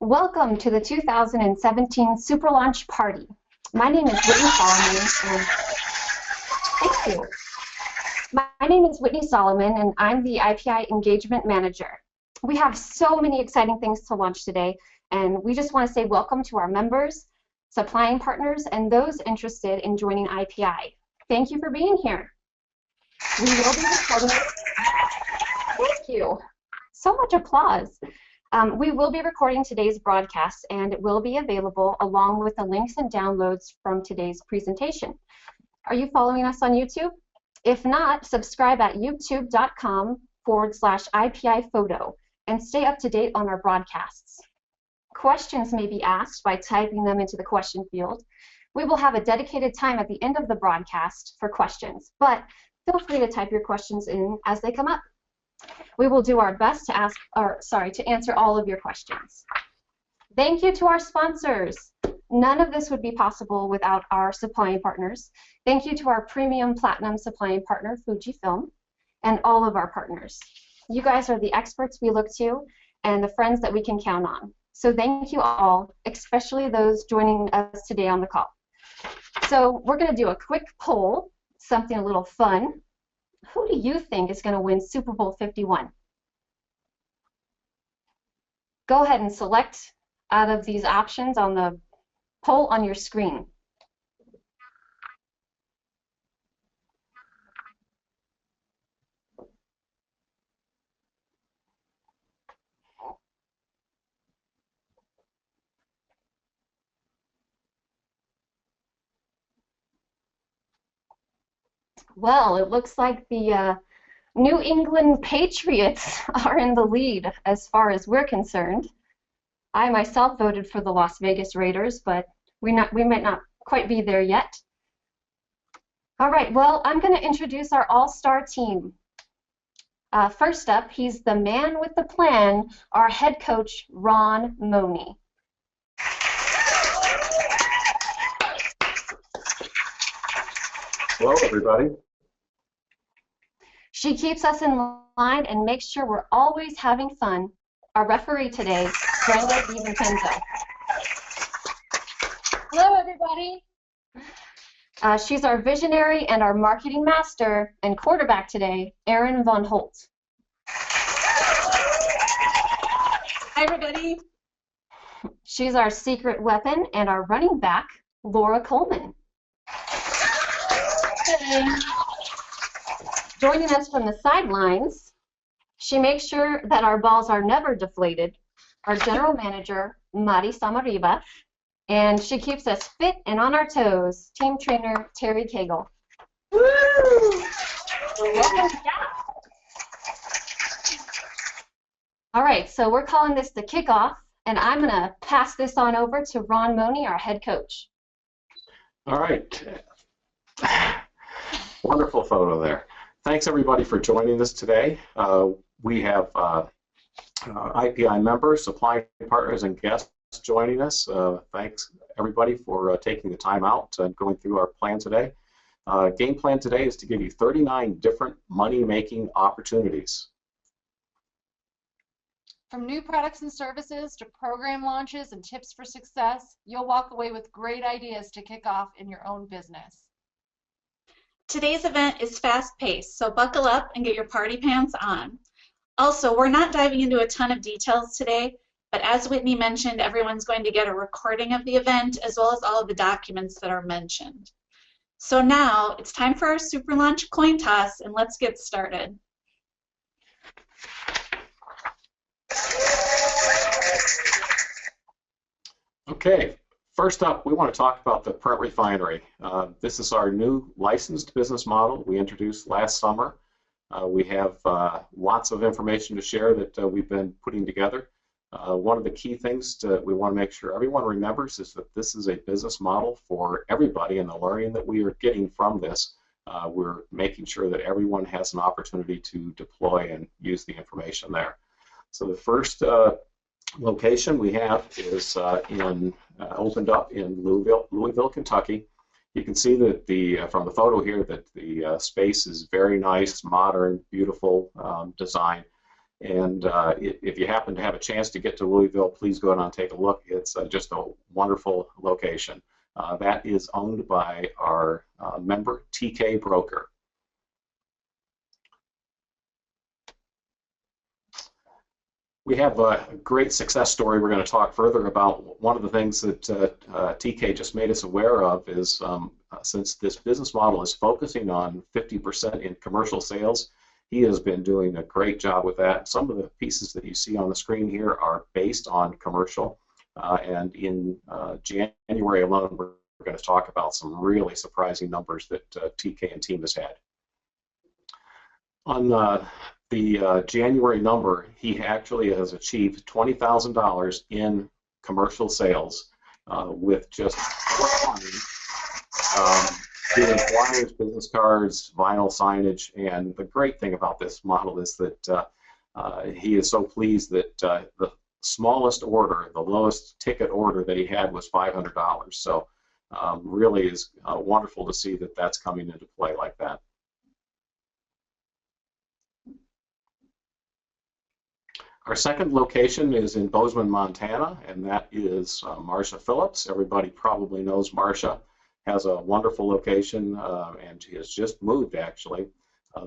Welcome to the 2017 Super Launch Party. My name is Whitney Solomon, and thank you. My name is Whitney Solomon, and I'm the IPI Engagement Manager. We have so many exciting things to launch today, and we just want to say welcome to our members, supplying partners, and those interested in joining IPI. Thank you for being here. We will be recording. Thank you. So much applause. We will be recording today's broadcast, and it will be available along with the links and downloads from today's presentation. Are you following us on YouTube? If not, subscribe at youtube.com/IPI photo and stay up to date on our broadcasts. Questions may be asked by typing them into the question field. We will have a dedicated time at the end of the broadcast for questions, but feel free to type your questions in as they come up. We will do our best to answer all of your questions. Thank you to our sponsors. None of this would be possible without our supplying partners. Thank you to our premium platinum supplying partner, Fujifilm, and all of our partners. You guys are the experts we look to and the friends that we can count on. So thank you all, especially those joining us today on the call. So we're going to do a quick poll, something a little fun. Who do you think is going to win Super Bowl 51? Go ahead and select out of these options on the poll on your screen. Well, it looks like the New England Patriots are in the lead as far as we're concerned. I myself voted for the Las Vegas Raiders, but we might not quite be there yet. All right, well, I'm going to introduce our all-star team. First up, he's the man with the plan, our head coach, Ron Money. Hello, everybody. She keeps us in line and makes sure we're always having fun. Our referee today, Brenda DiVincenzo. Hello, everybody. She's our visionary and our marketing master and quarterback today, Erin Von Holt. Hi, everybody. She's our secret weapon and our running back, Laura Coleman. Hey. Joining us from the sidelines, she makes sure that our balls are never deflated, our general manager, Mari Samariba, and she keeps us fit and on our toes, team trainer Terry Cagle. Woo! Welcome back. All right, so we're calling this the kickoff, and I'm going to pass this on over to Ron Money, our head coach. All right. Wonderful photo there. Thanks, everybody, for joining us today. We have IPI members, supply partners, and guests joining us. Thanks, everybody, for taking the time out and going through our plan today. Game plan today is to give you 39 different money-making opportunities. From new products and services to program launches and tips for success, you'll walk away with great ideas to kick off in your own business. Today's event is fast-paced, so buckle up and get your party pants on. Also, we're not diving into a ton of details today, but as Whitney mentioned, everyone's going to get a recording of the event as well as all of the documents that are mentioned. So now it's time for our Super Launch coin toss, and let's get started. Okay. First up, we want to talk about the Print Refinery. This is our new licensed business model we introduced last summer. We have lots of information to share that we've been putting together. One of the key things we want to make sure everyone remembers is that this is a business model for everybody, and the learning that we are getting from this, we're making sure that everyone has an opportunity to deploy and use the information there. So the first location we have is opened up in Louisville, Kentucky. You can see that from the photo here that the space is very nice, modern, beautiful design. And if you happen to have a chance to get to Louisville, please go out and take a look. It's just a wonderful location. That is owned by our member, TK Broker. We have a great success story we're going to talk further about. One of the things that TK just made us aware of is since this business model is focusing on 50% in commercial sales, he has been doing a great job with that. Some of the pieces that you see on the screen here are based on commercial, and in January alone, we're going to talk about some really surprising numbers that TK and team has had. On the January number, he actually has achieved $20,000 in commercial sales with just doing flyers, business cards, vinyl signage. And the great thing about this model is that he is so pleased that the smallest order, the lowest ticket order that he had was $500. So really is wonderful to see that that's coming into play like that. Our second location is in Bozeman, Montana, and that is Marcia Phillips. Everybody probably knows Marcia. Has a wonderful location, and she has just moved, actually.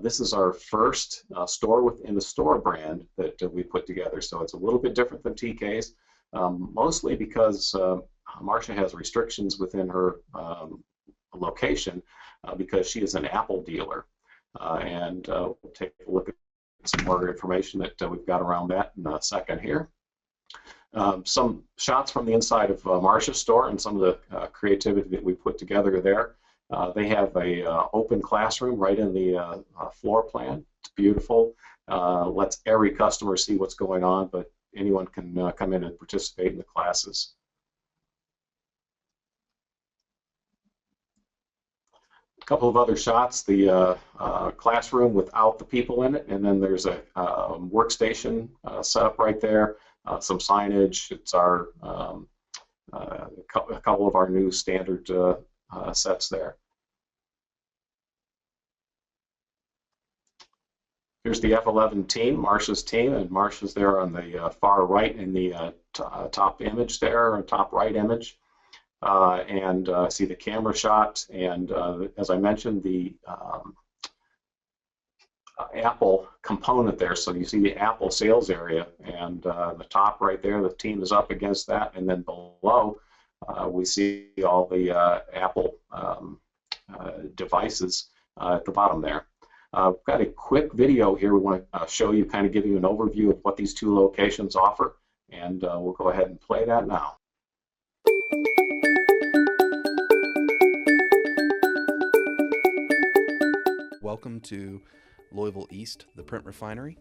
This is our first store within the store brand that we put together, so it's a little bit different than TK's, mostly because Marcia has restrictions within her location because she is an Apple dealer. And we'll take a look at some more information that we've got around that in a second here. Some shots from the inside of Marcia's store and some of the creativity that we put together there. They have a open classroom right in the floor plan. It's beautiful. Lets every customer see what's going on, but anyone can come in and participate in the classes. A couple of other shots, the classroom without the people in it, and then there's a workstation set up right there, some signage. It's our a couple of our new standard sets there. Here's the F11 team, Marcia's team, and Marcia's there on the far right in the top image there, or top right image. And see the camera shot, and as I mentioned, the Apple component there. So you see the Apple sales area, and the top right there, the team is up against that, and then below we see all the Apple devices at the bottom there. We've got a quick video here we want to show you, kind of give you an overview of what these two locations offer, and we'll go ahead and play that now. Welcome to Louisville East, the print refinery.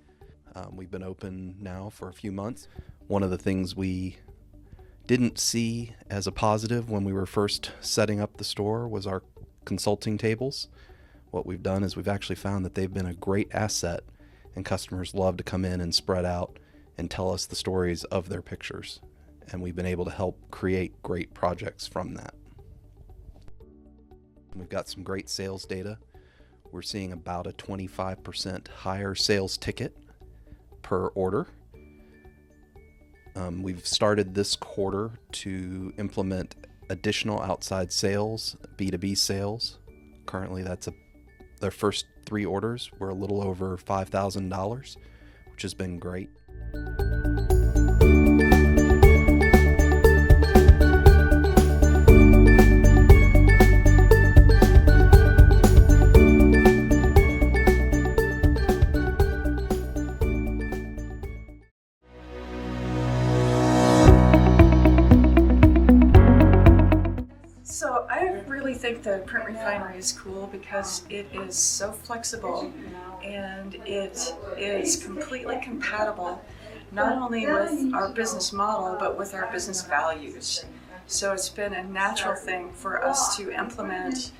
We've been open now for a few months. One of the things we didn't see as a positive when we were first setting up the store was our consulting tables. What we've done is we've actually found that they've been a great asset, and customers love to come in and spread out and tell us the stories of their pictures. And we've been able to help create great projects from that. We've got some great sales data. We're seeing about a 25% higher sales ticket per order. We've started this quarter to implement additional outside sales, B2B sales. Currently, their first 3 orders were a little over $5,000, which has been great. So I really think the print refinery is cool because it is so flexible and it is completely compatible not only with our business model but with our business values. So it's been a natural thing for us to implement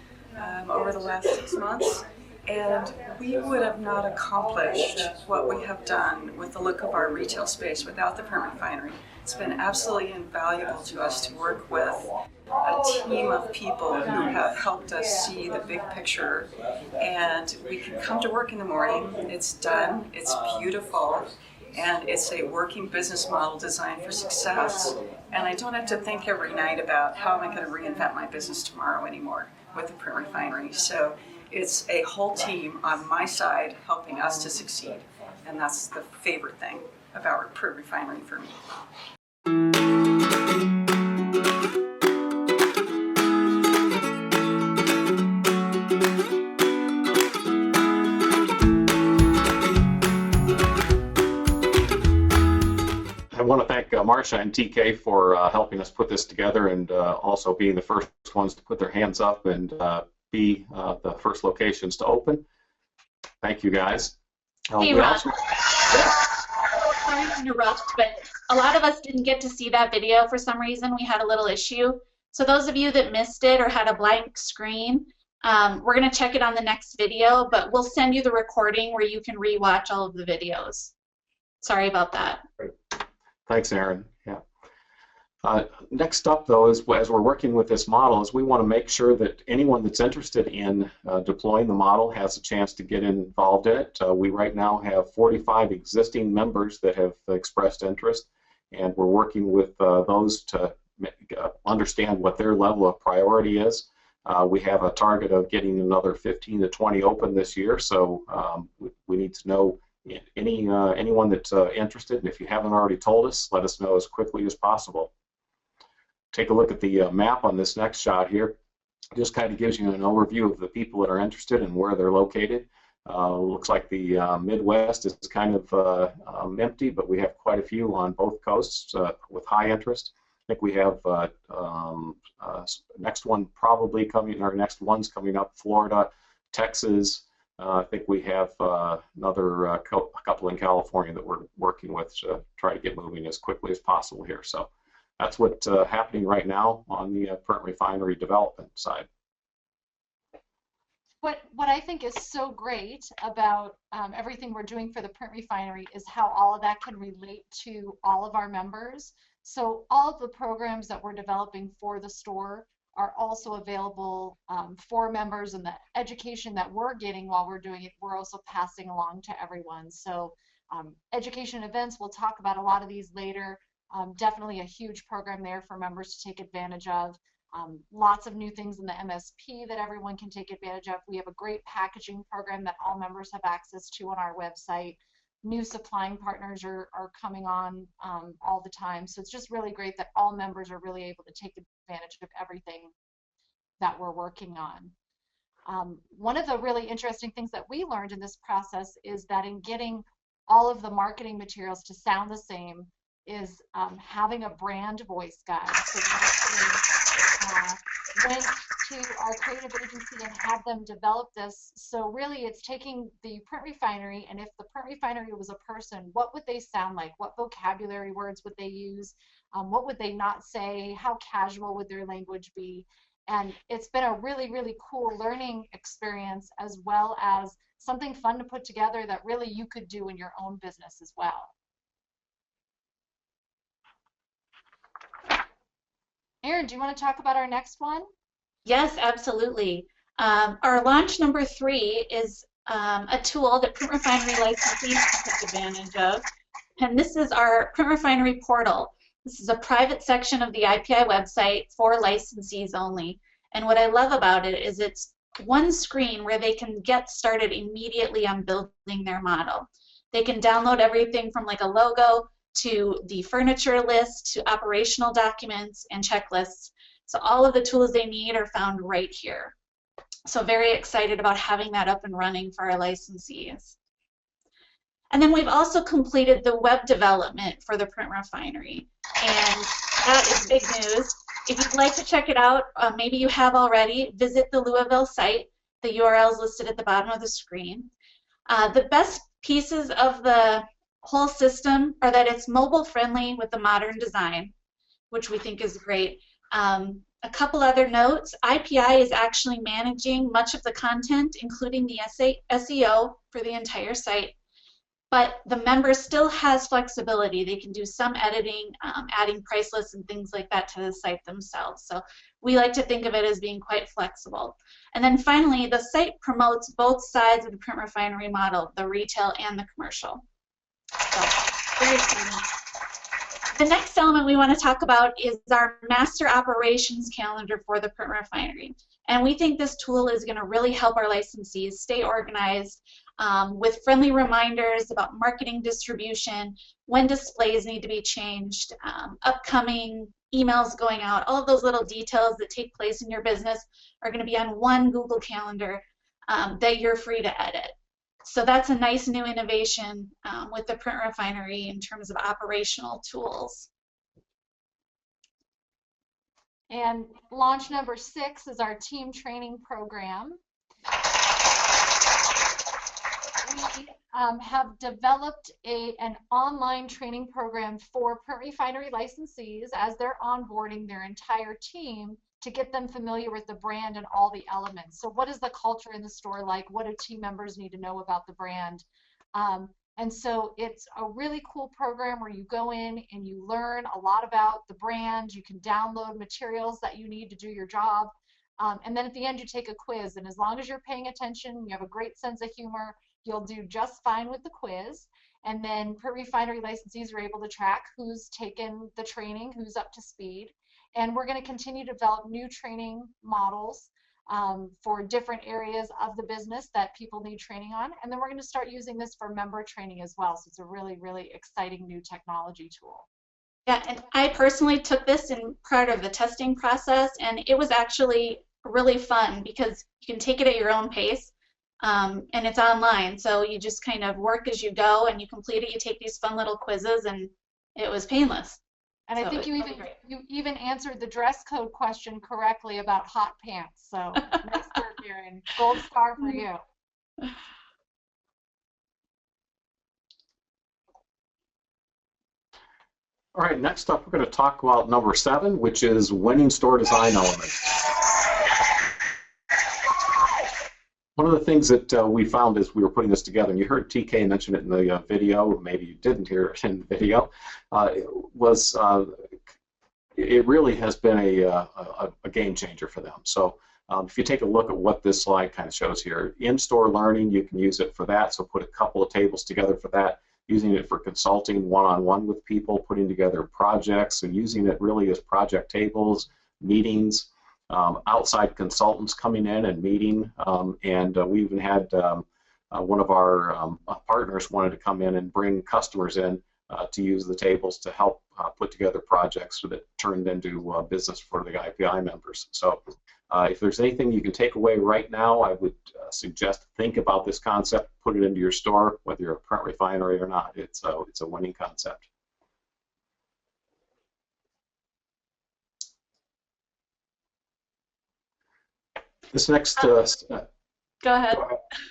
over the last 6 months, and we would have not accomplished what we have done with the look of our retail space without the print refinery. It's been absolutely invaluable to us to work with a team of people who have helped us see the big picture, and we can come to work in the morning, it's done, it's beautiful, and it's a working business model designed for success. And I don't have to think every night about how am I going to reinvent my business tomorrow anymore with the print refinery. So it's a whole team on my side helping us to succeed. And that's the favorite thing about print refinery for me. I want to thank Marcia and TK for helping us put this together, and also being the first ones to put their hands up and be the first locations to open. Thank you, guys. Hey, Rob. Sorry to interrupt, but a lot of us didn't get to see that video for some reason. We had a little issue. So those of you that missed it or had a blank screen, we're going to check it on the next video, but we'll send you the recording where you can rewatch all of the videos. Sorry about that. Great. Thanks, Aaron. Yeah. Next up, though, is as we're working with this model, is we want to make sure that anyone that's interested in deploying the model has a chance to get involved in it. We right now have 45 existing members that have expressed interest, and we're working with those to understand what their level of priority is. We have a target of getting another 15 to 20 open this year, so we need to know anyone that's interested, and if you haven't already told us, let us know as quickly as possible. Take a look at the map on this next shot here. It just kind of gives you an overview of the people that are interested and where they're located. Looks like the Midwest is kind of empty, but we have quite a few on both coasts with high interest. I think we have next one probably coming, or next one's coming up, Florida, Texas. I think we have another couple in California that we're working with to try to get moving as quickly as possible here. So that's what's happening right now on the print refinery development side. What I think is so great about everything we're doing for the print refinery is how all of that can relate to all of our members. So all of the programs that we're developing for the store are also available for members, and the education that we're getting while we're doing it, we're also passing along to everyone. So education events, we'll talk about a lot of these later. Definitely a huge program there for members to take advantage of. Lots of new things in the MSP that everyone can take advantage of. We have a great packaging program that all members have access to on our website. New supplying partners are coming on all the time. So it's just really great that all members are really able to take advantage of everything that we're working on. One of the really interesting things that we learned in this process is that in getting all of the marketing materials to sound the same is having a brand voice guide. So we actually went to our creative agency and had them develop this. So really it's taking the print refinery, and if the print refinery was a person, what would they sound like? What vocabulary words would they use? What would they not say? How casual would their language be? And it's been a really, really cool learning experience, as well as something fun to put together that really you could do in your own business as well. Erin, do you want to talk about our next one? Yes, absolutely. Our launch number 3 is a tool that print refinery licensees can take advantage of. And this is our print refinery portal. This is a private section of the IPI website for licensees only. And what I love about it is it's one screen where they can get started immediately on building their model. They can download everything from like a logo to the furniture list to operational documents and checklists. So all of the tools they need are found right here. So very excited about having that up and running for our licensees. And then we've also completed the web development for the print refinery. And that is big news. If you'd like to check it out, maybe you have already, visit the Louisville site. The URL is listed at the bottom of the screen. The best pieces of the whole system are that it's mobile friendly with a modern design, which we think is great. A couple other notes, IPI is actually managing much of the content, including the SEO for the entire site, but the member still has flexibility. They can do some editing, adding price lists and things like that to the site themselves. So we like to think of it as being quite flexible. And then finally, the site promotes both sides of the print refinery model, the retail and the commercial. So Very exciting. The next element we want to talk about is our master operations calendar for the print refinery. And we think this tool is going to really help our licensees stay organized with friendly reminders about marketing distribution, when displays need to be changed, upcoming emails going out, all of those little details that take place in your business are going to be on one Google Calendar that you're free to edit. So that's a nice new innovation with the print refinery in terms of operational tools. And launch number 6 is our team training program. We have developed an online training program for print refinery licensees as they're onboarding their entire team to get them familiar with the brand and all the elements. So what is the culture in the store like? What do team members need to know about the brand? And so it's a really cool program where you go in and you learn a lot about the brand. You can download materials that you need to do your job. And then at the end you take a quiz. And as long as you're paying attention, you have a great sense of humor, you'll do just fine with the quiz. And then print refinery licensees are able to track who's taken the training, who's up to speed. And we're going to continue to develop new training models for different areas of the business that people need training on. And then we're going to start using this for member training as well. So it's a really, really exciting new technology tool. Yeah, and I personally took this in part of the testing process, and it was actually really fun because you can take it at your own pace, and it's online. So you just kind of work as you go, and you complete it. You take these fun little quizzes, and it was painless. And I think you even answered the dress code question correctly about hot pants. So nice work, Erin. Gold star for you. All right, next up we're going to talk about number 7, which is winning store design elements. One of the things that we found as we were putting this together, and you heard TK mention it in the video, maybe you didn't hear it in the video, it really has been a game changer for them. So if you take a look at what this slide kind of shows here, in-store learning, you can use it for that. So put a couple of tables together for that, using it for consulting one-on-one with people, putting together projects, and using it really as project tables, meetings, outside consultants coming in and meeting, and we even had one of our partners wanted to come in and bring customers in to use the tables to help put together projects that turned into business for the IPI members. So if there's anything you can take away right now, I would suggest think about this concept, put it into your store, whether you're a print refinery or not. It's a winning concept. This next... Go ahead.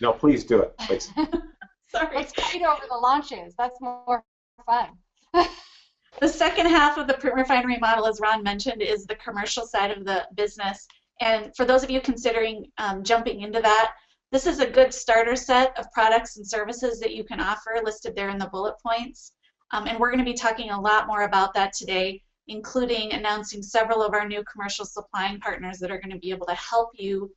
No, please do it, please. Sorry. Let's fight over the launches. That's more fun. The second half of the print refinery model, as Ron mentioned, is the commercial side of the business. And for those of you considering jumping into that, this is a good starter set of products and services that you can offer listed there in the bullet points. And we're going to be talking a lot more about that today, including announcing several of our new commercial supplying partners that are going to be able to help you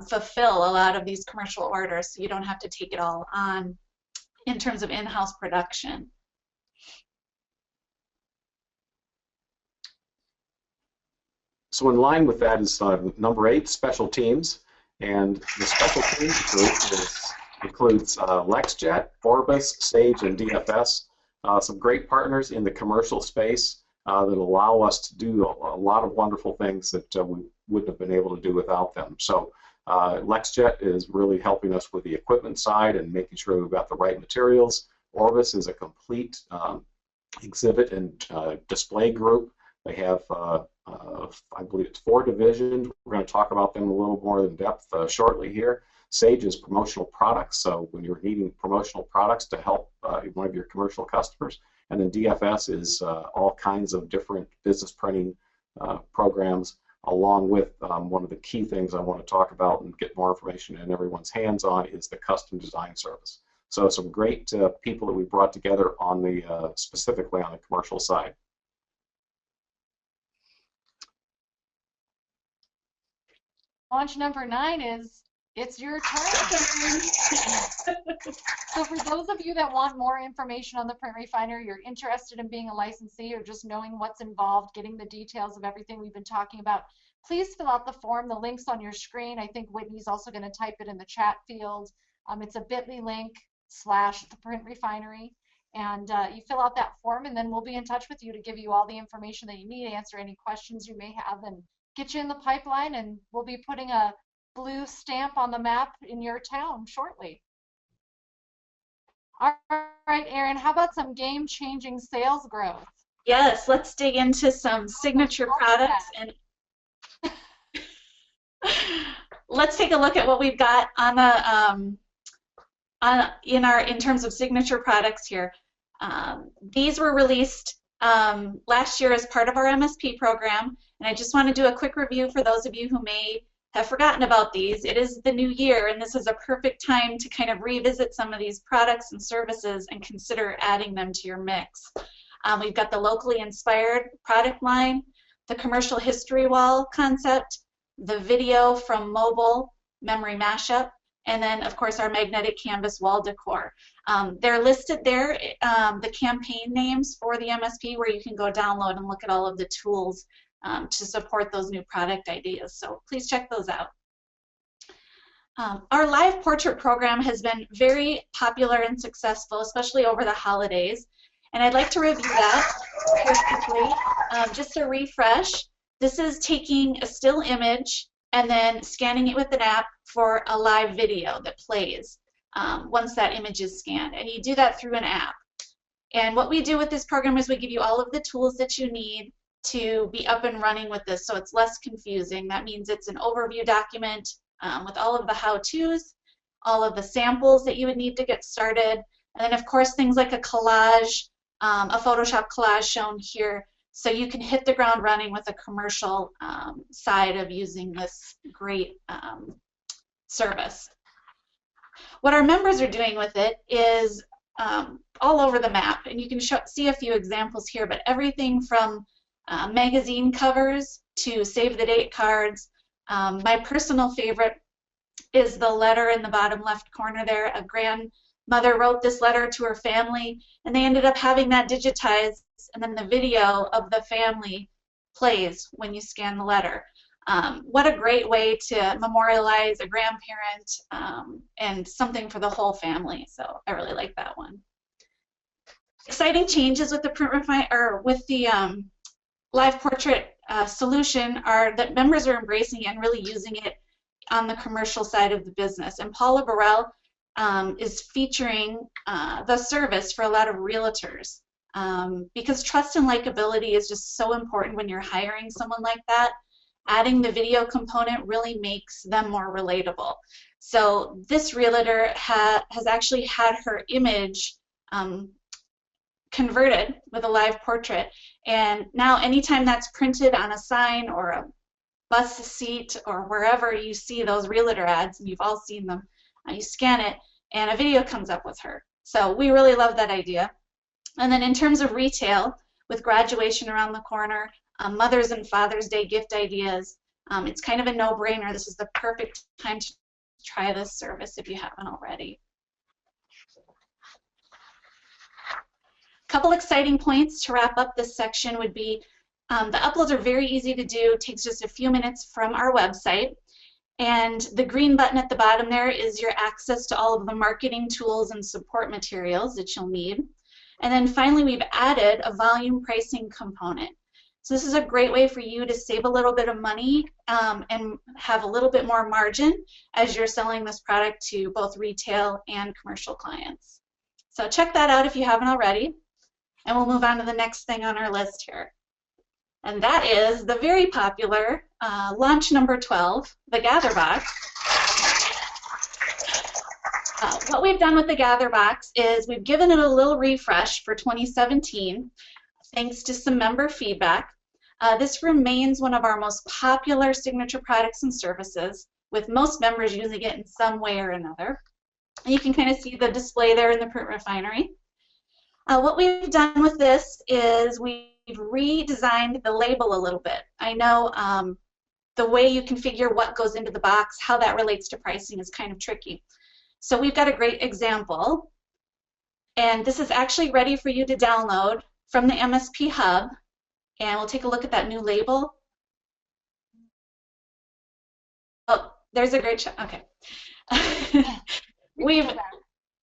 fulfill a lot of these commercial orders so you don't have to take it all on in terms of in-house production. So in line with that is number 8, special teams. And the special teams group includes LexJet, Orbis, Sage, and DFS. Some great partners in the commercial space that allow us to do a lot of wonderful things that we wouldn't have been able to do without them. So LexJet is really helping us with the equipment side and making sure we've got the right materials. Orbis is a complete exhibit and display group. They have, I believe it's 4 divisions. We're going to talk about them a little more in depth shortly here. Sage is promotional products, so when you're needing promotional products to help one of your commercial customers. And then DFS is all kinds of different business printing programs, along with one of the key things I want to talk about and get more information in everyone's hands on is the custom design service. So some great people that we brought together on the specifically on the commercial side. Launch number 9 is It's your turn. So for those of you that want more information on the Print Refinery, you're interested in being a licensee or just knowing what's involved, getting the details of everything we've been talking about, please fill out the form. The link's on your screen. I think Whitney's also going to type it in the chat field. It's a bit.ly link/the Print Refinery. And you fill out that form, and then we'll be in touch with you to give you all the information that you need, answer any questions you may have, and get you in the pipeline. And we'll be putting a blue stamp on the map in your town shortly. All right, Erin, how about some game-changing sales growth? Yes, let's dig into some signature products, and let's take a look at what we've got on the in terms of signature products here. These were released last year as part of our MSP program, and I just want to do a quick review for those of you who may have forgotten about these. It is the new year, and this is a perfect time to kind of revisit some of these products and services and consider adding them to your mix. We've got the locally inspired product line, the commercial history wall concept, the video from mobile memory mashup, and then of course our magnetic canvas wall decor. They're listed there, the campaign names for the MSP, where you can go download and look at all of the tools to support those new product ideas. So please check those out. Our live portrait program has been very popular and successful, especially over the holidays. And I'd like to review that here quickly. Just a refresh. This is taking a still image and then scanning it with an app for a live video that plays once that image is scanned. And you do that through an app. And what we do with this program is we give you all of the tools that you need to be up and running with this, so it's less confusing. That means it's an overview document with all of the how-tos, all of the samples that you would need to get started, and then of course things like a collage, a Photoshop collage shown here, so you can hit the ground running with a commercial side of using this great service. What our members are doing with it is all over the map, and you can see a few examples here, but everything from magazine covers to save the date cards. My personal favorite is the letter in the bottom left corner there. A grandmother wrote this letter to her family, and they ended up having that digitized, and then the video of the family plays when you scan the letter. What a great way to memorialize a grandparent and something for the whole family. So I really like that one. Exciting changes with the live portrait solution are that members are embracing and really using it on the commercial side of the business. And Paula Burrell is featuring the service for a lot of realtors because trust and likability is just so important when you're hiring someone like that. Adding the video component really makes them more relatable. So this realtor has actually had her image converted with a live portrait, and now anytime that's printed on a sign or a bus seat or wherever you see those realtor ads, and you've all seen them, you scan it and a video comes up with her. So we really love that idea. And then in terms of retail, with graduation around the corner, Mother's and Father's Day gift ideas, it's kind of a no-brainer. This is the perfect time to try this service if you haven't already. Couple exciting points to wrap up this section would be the uploads are very easy to do. It takes just a few minutes from our website. And the green button at the bottom there is your access to all of the marketing tools and support materials that you'll need. And then finally, we've added a volume pricing component. So this is a great way for you to save a little bit of money and have a little bit more margin as you're selling this product to both retail and commercial clients. So check that out if you haven't already. And we'll move on to the next thing on our list here. And that is the very popular launch number 12, the Gather Box. What we've done with the Gather Box is we've given it a little refresh for 2017, thanks to some member feedback. This remains one of our most popular signature products and services, with most members using it in some way or another. And you can kind of see the display there in the Print Refinery. What we've done with this is we've redesigned the label a little bit. I know the way you configure what goes into the box, how that relates to pricing is kind of tricky. So we've got a great example. And this is actually ready for you to download from the MSP Hub. And we'll take a look at that new label. Oh, there's a great shot. Okay.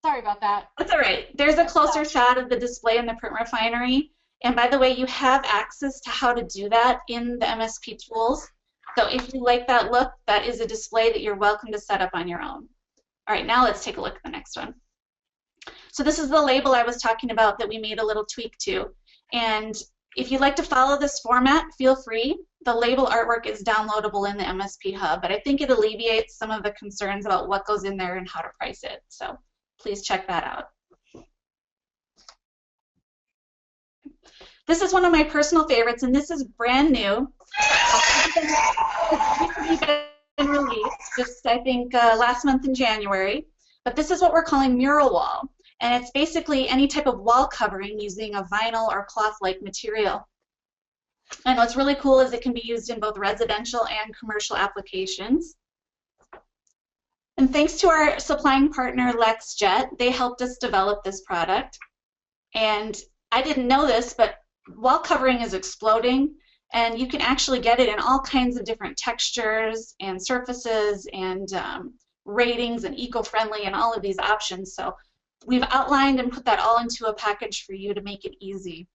Sorry about that. That's all right. There's a closer shot of the display in the print refinery. And by the way, you have access to how to do that in the MSP tools. So if you like that look, that is a display that you're welcome to set up on your own. All right, now let's take a look at the next one. So this is the label I was talking about that we made a little tweak to. And if you'd like to follow this format, feel free. The label artwork is downloadable in the MSP Hub, but I think it alleviates some of the concerns about what goes in there and how to price it. So please check that out. This is one of my personal favorites, and this is brand new. It's recently been released, just I think last month in January. But this is what we're calling mural wall. And it's basically any type of wall covering using a vinyl or cloth-like material. And what's really cool is it can be used in both residential and commercial applications. And thanks to our supplying partner LexJet, they helped us develop this product. And I didn't know this, but wall covering is exploding, and you can actually get it in all kinds of different textures and surfaces and ratings and eco-friendly and all of these options. So we've outlined and put that all into a package for you to make it easy.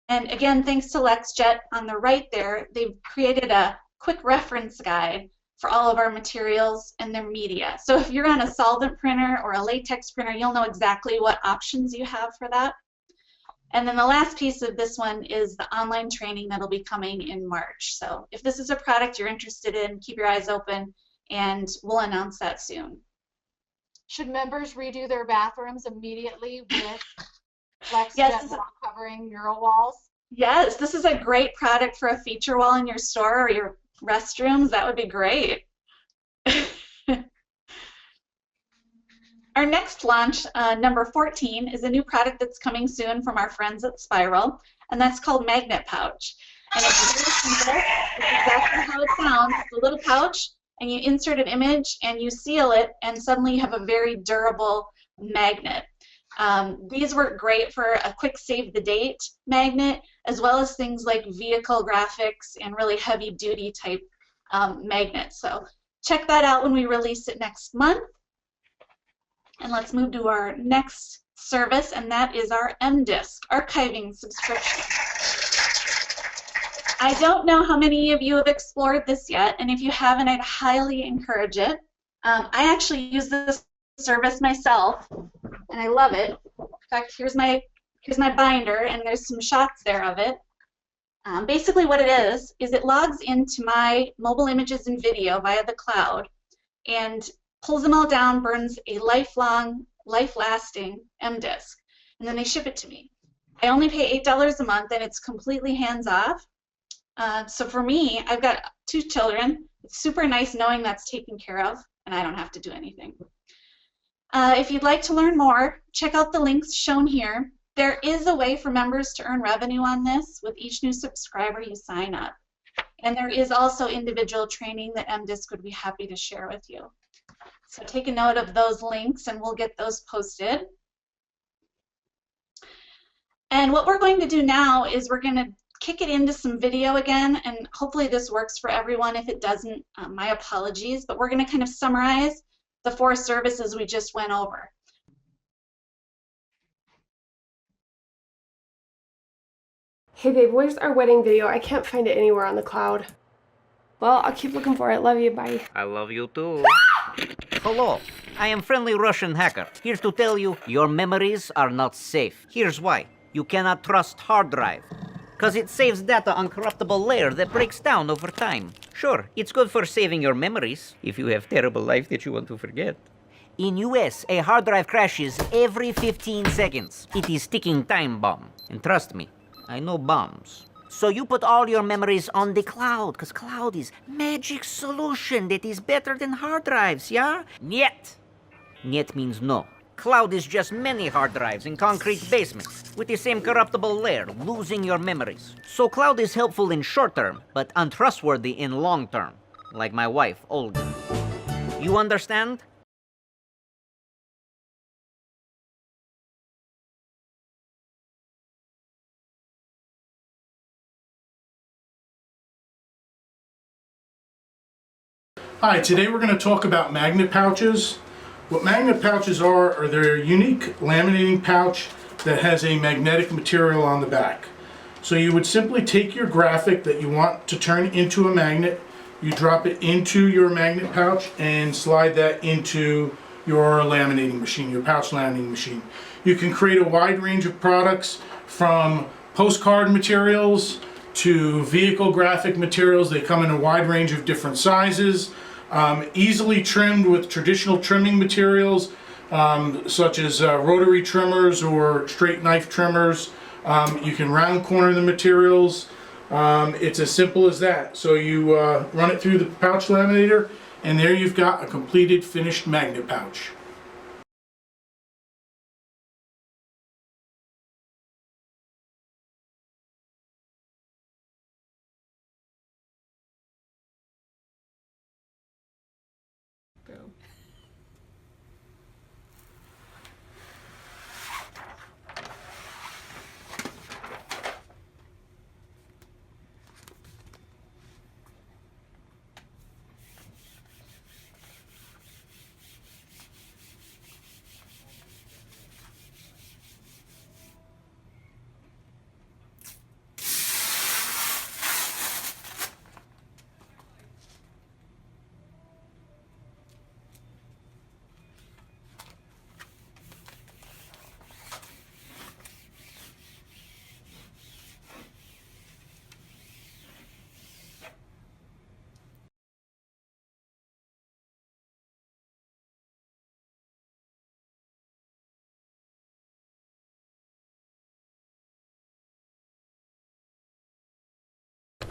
And again, thanks to LexJet on the right there, they've created a quick reference guide for all of our materials and their media. So if you're on a solvent printer or a latex printer, you'll know exactly what options you have for that. And then the last piece of this one is the online training that'll be coming in March. So if this is a product you're interested in, keep your eyes open, and we'll announce that soon. Should members redo their bathrooms immediately with LexJet Yes. wall covering mural walls? Yes, this is a great product for a feature wall in your store or your restrooms. That would be great. Our next launch, number 14, is a new product that's coming soon from our friends at Spiral, and that's called Magnet Pouch. And it's very simple. It's exactly how it sounds. It's a little pouch, and you insert an image, and you seal it, and suddenly you have a very durable magnet. These work great for a quick save-the-date magnet, as well as things like vehicle graphics and really heavy-duty type magnets. So check that out when we release it next month. And let's move to our next service, and that is our MDisk archiving subscription. I don't know how many of you have explored this yet, and if you haven't, I'd highly encourage it. I actually use this service myself, and I love it. In fact, here's my binder, and there's some shots there of it. Basically what it is it logs into my mobile images and video via the cloud, and pulls them all down, burns a life-lasting MDisk, and then they ship it to me. I only pay $8 a month, and it's completely hands-off. So for me, I've got 2 children. It's super nice knowing that's taken care of, and I don't have to do anything. If you'd like to learn more, check out the links shown here. There is a way for members to earn revenue on this with each new subscriber you sign up. And there is also individual training that MDisk would be happy to share with you. So take a note of those links, and we'll get those posted. And what we're going to do now is we're going to kick it into some video again, and hopefully this works for everyone. If it doesn't, my apologies, but we're going to kind of summarize the 4 services we just went over. Hey babe, where's our wedding video? I can't find it anywhere on the cloud. Well, I'll keep looking for it. Love you, bye. I love you too. Hello, I am friendly Russian hacker. Here to tell you, your memories are not safe. Here's why. You cannot trust hard drive. Cause it saves data on corruptible layer that breaks down over time. Sure, it's good for saving your memories, if you have terrible life that you want to forget. In US, a hard drive crashes every 15 seconds. It is ticking time bomb. And trust me, I know bombs. So you put all your memories on the cloud, because cloud is magic solution that is better than hard drives, yeah? Niet. Niet means no. Cloud is just many hard drives in concrete basements with the same corruptible layer, losing your memories. So cloud is helpful in short term, but untrustworthy in long term. like my wife, Olga. You understand? Hi, today we're going to talk about magnet pouches. What magnet pouches are they're a unique laminating pouch that has a magnetic material on the back. So you would simply take your graphic that you want to turn into a magnet, you drop it into your magnet pouch and slide that into your laminating machine, your pouch laminating machine. You can create a wide range of products from postcard materials to vehicle graphic materials. They come in a wide range of different sizes. Easily trimmed with traditional trimming materials such as rotary trimmers or straight knife trimmers. You can round corner the materials. It's as simple as that. So you run it through the pouch laminator and there you've got a completed finished magnet pouch.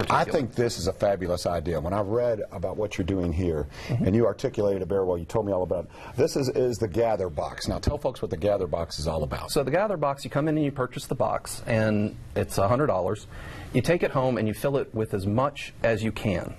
I think this is a fabulous idea. When I've read about what you're doing here, and you articulated it very well, you told me all about it. This is the Gather Box. Now tell folks what the Gather Box is all about. So the Gather Box, you come in and you purchase the box, and it's $100. You take it home and you fill it with as much as you can.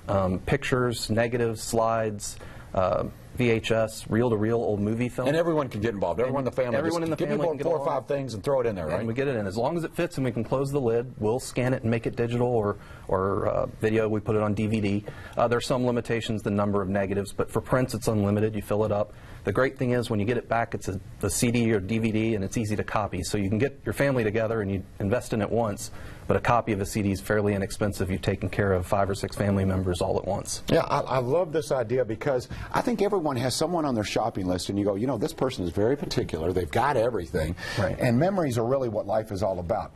Pictures, negatives, slides, VHS, reel-to-reel old movie film. And everyone can get involved. Everyone in the family. Everyone in the give family me can four get or five things and throw it in there, right? And we get it in. As long as it fits and we can close the lid, we'll scan it and make it digital or video. We put it on DVD. There's some limitations, the number of negatives, but for prints it's unlimited. You fill it up. The great thing is when you get it back, it's a CD or DVD and it's easy to copy. So you can get your family together and you invest in it once, but a copy of a CD is fairly inexpensive. You've taken care of 5 or 6 family members all at once. Yeah, I love this idea because I think everyone has someone on their shopping list and you go, you know, this person is very particular. They've got everything. Right. And memories are really what life is all about.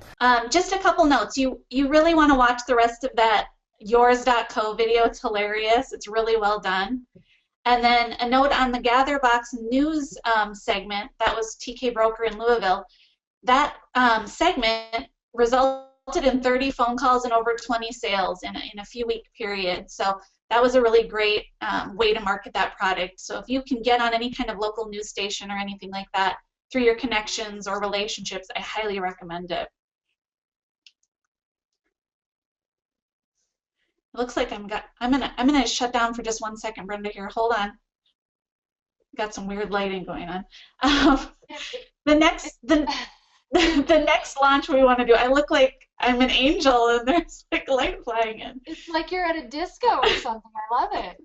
Just a couple notes. You really want to watch the rest of that yours.co video. It's hilarious. It's really well done. And then a note on the GatherBox news segment, that was TK Broker in Louisville. That segment resulted in 30 phone calls and over 20 sales in a few-week period. So that was a really great way to market that product. So if you can get on any kind of local news station or anything like that through your connections or relationships, I highly recommend it. It looks like I'm gonna shut down for just 1 second, Brenda. Here, hold on. Got some weird lighting going on. The next launch we want to do. I look like I'm an angel, and there's like light flying in. It's like you're at a disco or something. I love it.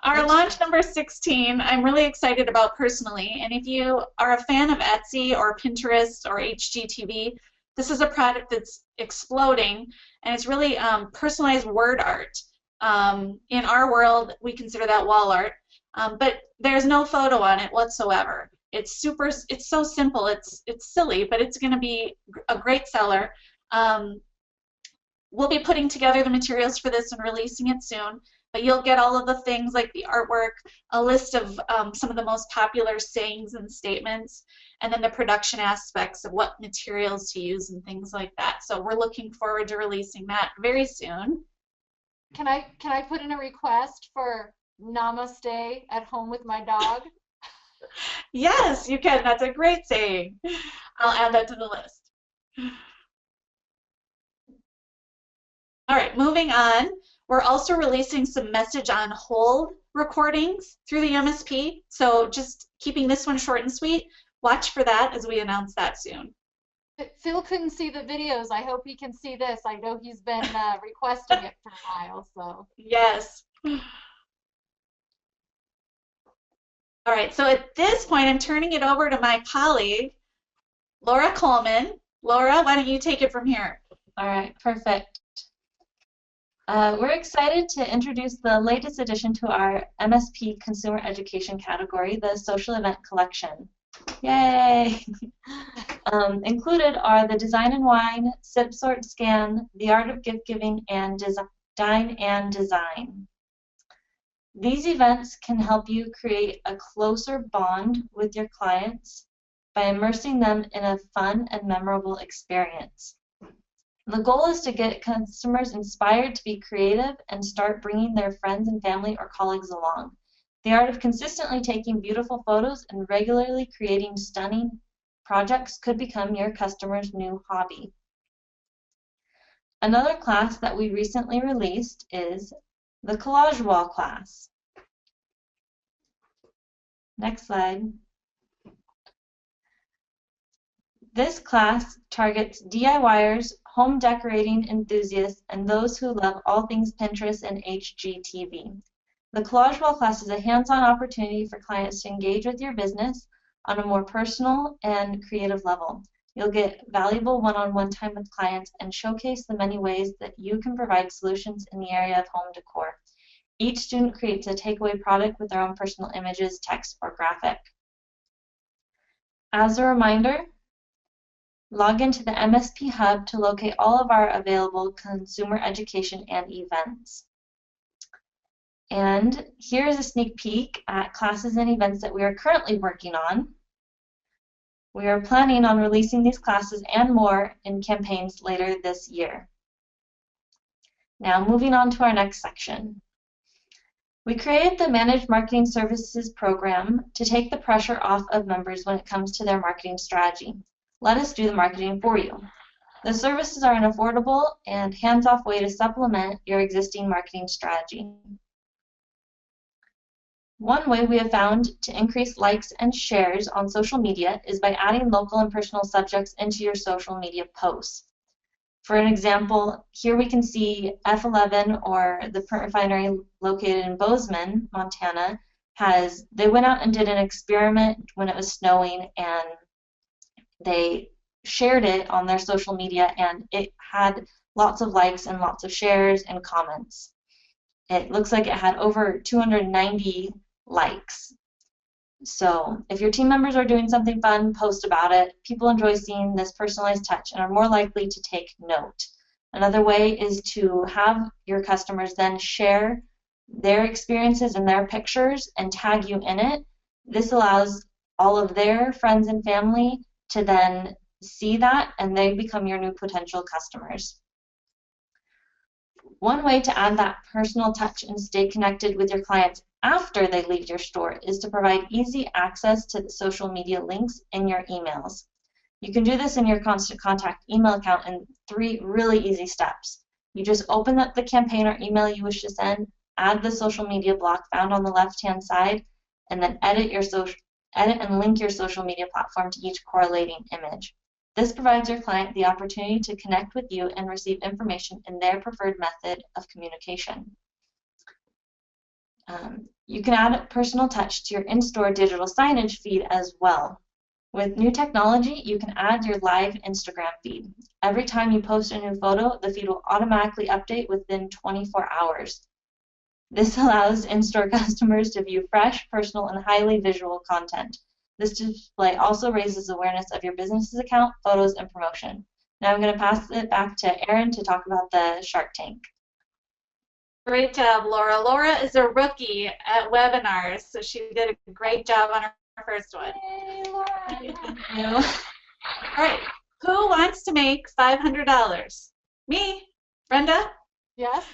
Our launch number 16, I'm really excited about personally. And if you are a fan of Etsy or Pinterest or HGTV, this is a product that's exploding, and it's really personalized word art. In our world, we consider that wall art, but there's no photo on it whatsoever. It's so simple. It's silly, but it's going to be a great seller. We'll be putting together the materials for this and releasing it soon. But you'll get all of the things like the artwork, a list of some of the most popular sayings and statements, and then the production aspects of what materials to use and things like that. So we're looking forward to releasing that very soon. Can I put in a request for namaste at home with my dog? Yes, you can. That's a great saying. I'll add that to the list. All right, moving on. We're also releasing some message on hold recordings through the MSP, so just keeping this one short and sweet. Watch for that as we announce that soon. Phil couldn't see the videos. I hope he can see this. I know he's been requesting it for a while, so. Yes. All right, so at this point, I'm turning it over to my colleague, Laura Coleman. Laura, why don't you take it from here? All right, perfect. We're excited to introduce the latest addition to our MSP consumer education category, the social event collection. Yay! Included are the Design and Wine, Sip, Sort, Scan, The Art of Gift Giving, and Dine and Design. These events can help you create a closer bond with your clients by immersing them in a fun and memorable experience. The goal is to get customers inspired to be creative and start bringing their friends and family or colleagues along. The art of consistently taking beautiful photos and regularly creating stunning projects could become your customer's new hobby. Another class that we recently released is the Collage Wall class. Next slide. This class targets DIYers, home decorating enthusiasts, and those who love all things Pinterest and HGTV. The Collage Wall class is a hands-on opportunity for clients to engage with your business on a more personal and creative level. You'll get valuable one-on-one time with clients and showcase the many ways that you can provide solutions in the area of home decor. Each student creates a takeaway product with their own personal images, text, or graphic. As a reminder, log into the MSP Hub to locate all of our available consumer education and events. And here's a sneak peek at classes and events that we are currently working on. We are planning on releasing these classes and more in campaigns later this year. Now, moving on to our next section. We created the Managed Marketing Services program to take the pressure off of members when it comes to their marketing strategy. Let us do the marketing for you. The services are an affordable and hands-off way to supplement your existing marketing strategy. One way we have found to increase likes and shares on social media is by adding local and personal subjects into your social media posts. For an example, here we can see F11, or the print refinery located in Bozeman, Montana, they went out and did an experiment when it was snowing, and they shared it on their social media, and it had lots of likes and lots of shares and comments. It looks like it had over 290 likes. So if your team members are doing something fun, post about it. People enjoy seeing this personalized touch and are more likely to take note. Another way is to have your customers then share their experiences and their pictures and tag you in it. This allows all of their friends and family to then see that, and they become your new potential customers. One way to add that personal touch and stay connected with your clients after they leave your store is to provide easy access to the social media links in your emails. You can do this in your Constant Contact email account in 3 really easy steps. You just open up the campaign or email you wish to send, add the social media block found on the left-hand side, and then edit and link your social media platform to each correlating image. This provides your client the opportunity to connect with you and receive information in their preferred method of communication. You can add a personal touch to your in-store digital signage feed as well. With new technology, you can add your live Instagram feed. Every time you post a new photo, the feed will automatically update within 24 hours. This allows in-store customers to view fresh, personal, and highly visual content. This display also raises awareness of your business's account, photos, and promotion. Now I'm going to pass it back to Erin to talk about the Shark Tank. Great job, Laura. Laura is a rookie at webinars, so she did a great job on her first one. Hey, Laura. Thank you. All right, who wants to make $500? Me, Brenda? Yes?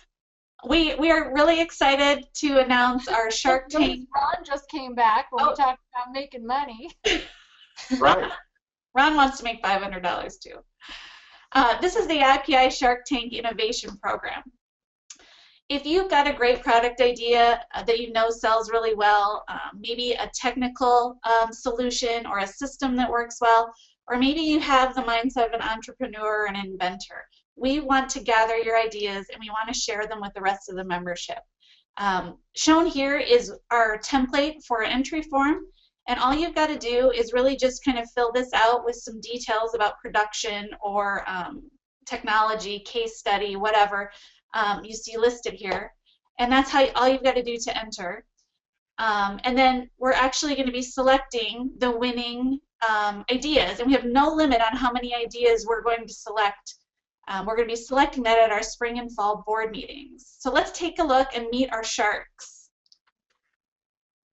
We are really excited to announce our Shark Tank. Ron just came back when we talked about making money. Right. Ron wants to make $500 too. This is the IPI Shark Tank Innovation Program. if you've got a great product idea that you know sells really well, maybe a technical solution or a system that works well, or maybe you have the mindset of an entrepreneur or an inventor, we want to gather your ideas and we want to share them with the rest of the membership. Shown here is our template for an entry form, and all you've got to do is really just kind of fill this out with some details about production or technology, case study, whatever you see listed here. And that's how all you've got to do to enter. And then we're actually going to be selecting the winning ideas, and we have no limit on how many ideas we're going to select. We're going to be selecting that at our spring and fall board meetings. So let's take a look and meet our sharks.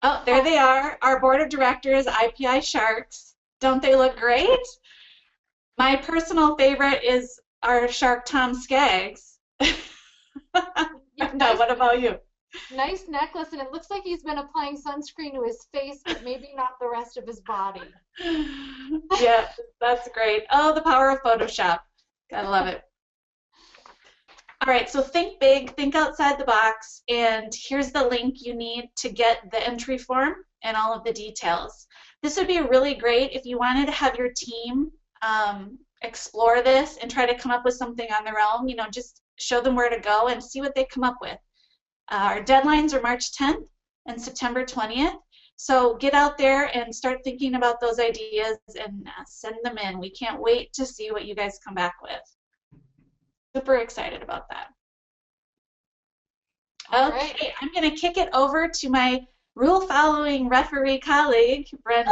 Oh, there they are, our board of directors, IPI Sharks. Don't they look great? My personal favorite is our shark, Tom Skaggs. No, what about you? Nice necklace, and it looks like he's been applying sunscreen to his face, but maybe not the rest of his body. Yeah, that's great. Oh, the power of Photoshop. Gotta love it. All right, so think big, think outside the box, and here's the link you need to get the entry form and all of the details. This would be really great if you wanted to have your team explore this and try to come up with something on their own. You know, just show them where to go and see what they come up with. Our deadlines are March 10th and September 20th. So get out there and start thinking about those ideas and send them in. We can't wait to see what you guys come back with. Super excited about that. All Okay, right. I'm going to kick it over to my rule-following referee colleague, Brenda.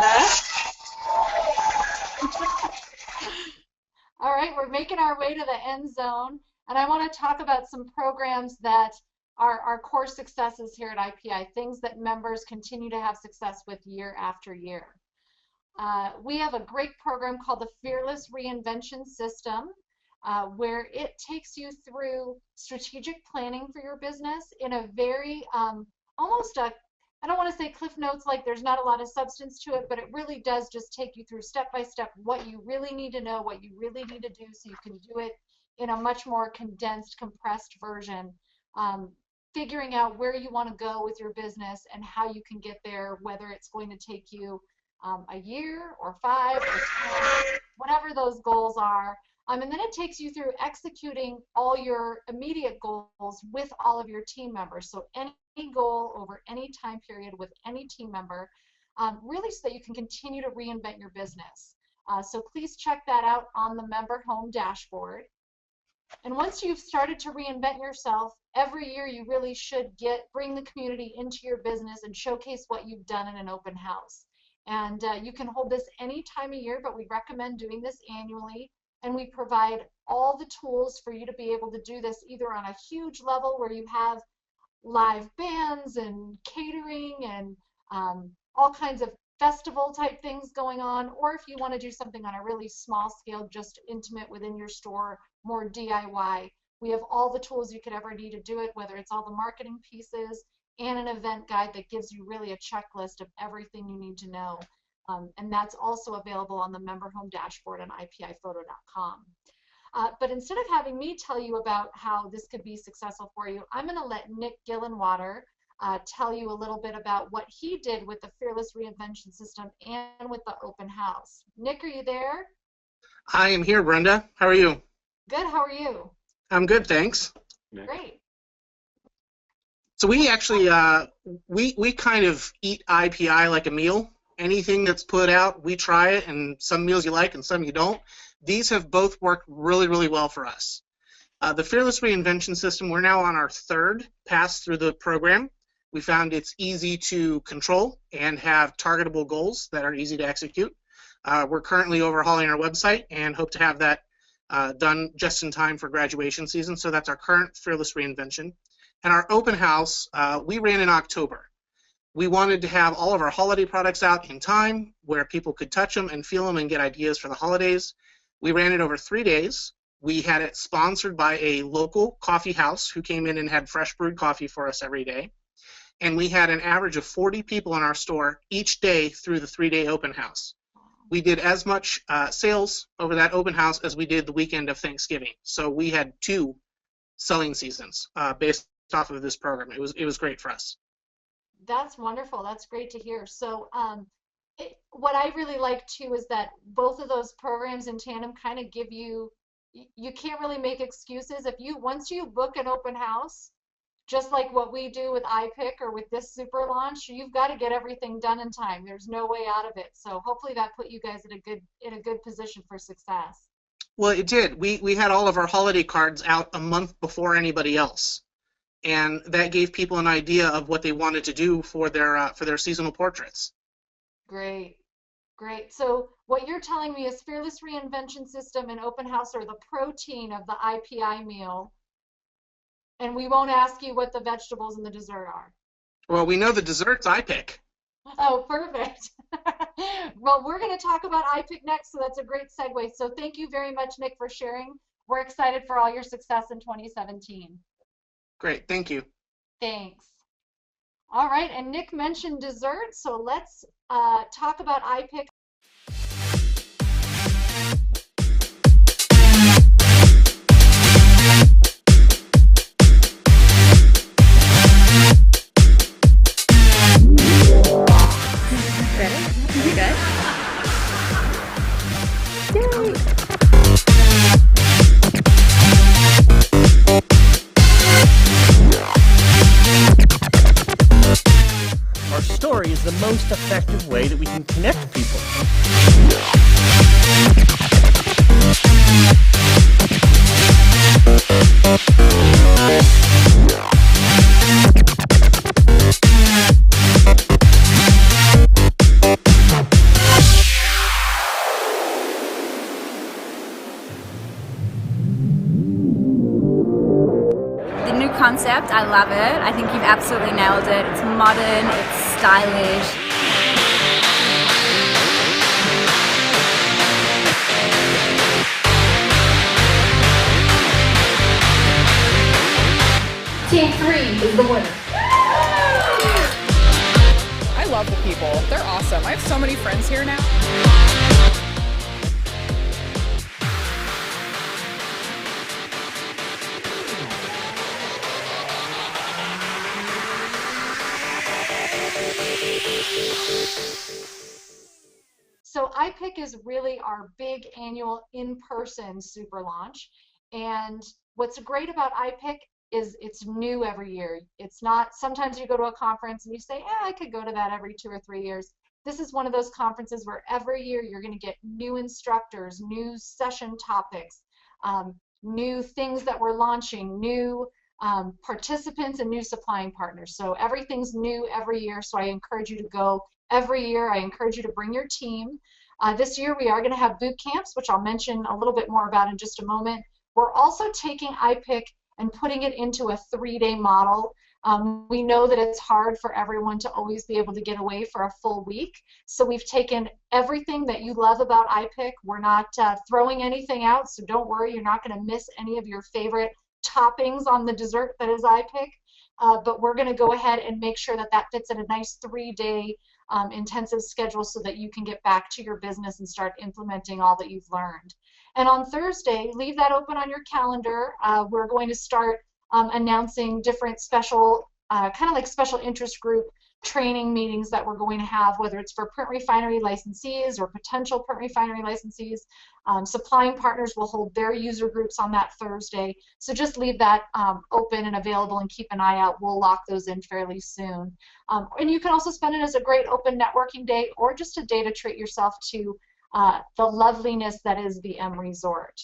All right, we're making our way to the end zone, and I want to talk about some programs that are our core successes here at IPI, things that members continue to have success with year after year. We have a great program called the Fearless Reinvention System, where it takes you through strategic planning for your business in a very, almost a, I don't want to say cliff notes like there's not a lot of substance to it, but it really does just take you through step by step what you really need to know, what you really need to do so you can do it in a much more condensed, compressed version. Figuring out where you want to go with your business and how you can get there, whether it's going to take you a year or 5 or 10, whatever those goals are. And then it takes you through executing all your immediate goals with all of your team members. So any goal over any time period with any team member, really so that you can continue to reinvent your business. So please check that out on the member home dashboard. And once you've started to reinvent yourself, every year you really should bring the community into your business and showcase what you've done in an open house. And you can hold this any time of year, but we recommend doing this annually. And we provide all the tools for you to be able to do this either on a huge level where you have live bands and catering and all kinds of festival type things going on, or if you want to do something on a really small scale, just intimate within your store, more DIY. We have all the tools you could ever need to do it, whether it's all the marketing pieces and an event guide that gives you really a checklist of everything you need to know. And that's also available on the member home dashboard on ipiphoto.com. But instead of having me tell you about how this could be successful for you, I'm going to let Nick Gillenwater tell you a little bit about what he did with the Fearless Reinvention System and with the open house. Nick, are you there? I am here, Brenda. How are you? Good. How are you? I'm good, thanks. Great. So we actually, we kind of eat IPI like a meal. Anything that's put out, we try it, and some meals you like and some you don't. These have both worked really, really well for us. The Fearless Reinvention System, we're now on our 3rd pass through the program. We found it's easy to control and have targetable goals that are easy to execute. We're currently overhauling our website and hope to have that done just in time for graduation season. So that's our current Fearless Reinvention. And our open house, we ran in October. We wanted to have all of our holiday products out in time where people could touch them and feel them and get ideas for the holidays. We ran it over 3 days. We had it sponsored by a local coffee house who came in and had fresh brewed coffee for us every day. And we had an average of 40 people in our store each day through the 3-day open house. We did as much sales over that open house as we did the weekend of Thanksgiving. So we had 2 selling seasons based off of this program. It was great for us. That's wonderful. That's great to hear. So what I really like too is that both of those programs in tandem kind of give you, you can't really make excuses. Once you book an open house, just like what we do with IPIC or with this super launch, you've got to get everything done in time. There's no way out of it. So hopefully that put you guys in a good position for success. Well, it did. We had all of our holiday cards out a month before anybody else, and that gave people an idea of what they wanted to do for their seasonal portraits. Great, great. So what you're telling me is Fearless Reinvention System and Open House are the protein of the IPI meal, and we won't ask you what the vegetables and the dessert are. Well, we know the desserts I pick. Oh, perfect. Well, we're going to talk about IPIC next, so that's a great segue. So thank you very much, Nick, for sharing. We're excited for all your success in 2017. Great, thank you. Thanks. All right, and Nick mentioned dessert, so let's talk about IPIC. Our story is the most effective way that we can connect people. The new concept, I love it. I think you've absolutely nailed it. It's modern, it's stylish. Team 3 is the winner. I love the people. They're awesome. I have so many friends here now. So IPIC is really our big annual in-person super launch. And what's great about IPIC is it's new every year. It's not, sometimes you go to a conference and you say, I could go to that every 2 or 3 years. This is one of those conferences where every year you're going to get new instructors, new session topics, new things that we're launching, new participants and new supplying partners. So everything's new every year. So I encourage you to go every year. I encourage you to bring your team. This year we are going to have boot camps, which I'll mention a little bit more about in just a moment. We're also taking IPIC and putting it into a 3-day model. We know that it's hard for everyone to always be able to get away for a full week. So we've taken everything that you love about IPIC. We're not throwing anything out, so don't worry, you're not going to miss any of your favorite toppings on the dessert that is IPIC. But we're going to go ahead and make sure that that fits in a nice 3-day intensive schedule so that you can get back to your business and start implementing all that you've learned. And on Thursday, leave that open on your calendar. We're going to start announcing different special, kind of like special interest group training meetings that we're going to have, whether it's for print refinery licensees or potential print refinery licensees. Supplying partners will hold their user groups on that Thursday. So just leave that open and available and keep an eye out. We'll lock those in fairly soon. And you can also spend it as a great open networking day or just a day to treat yourself to the loveliness that is the M Resort.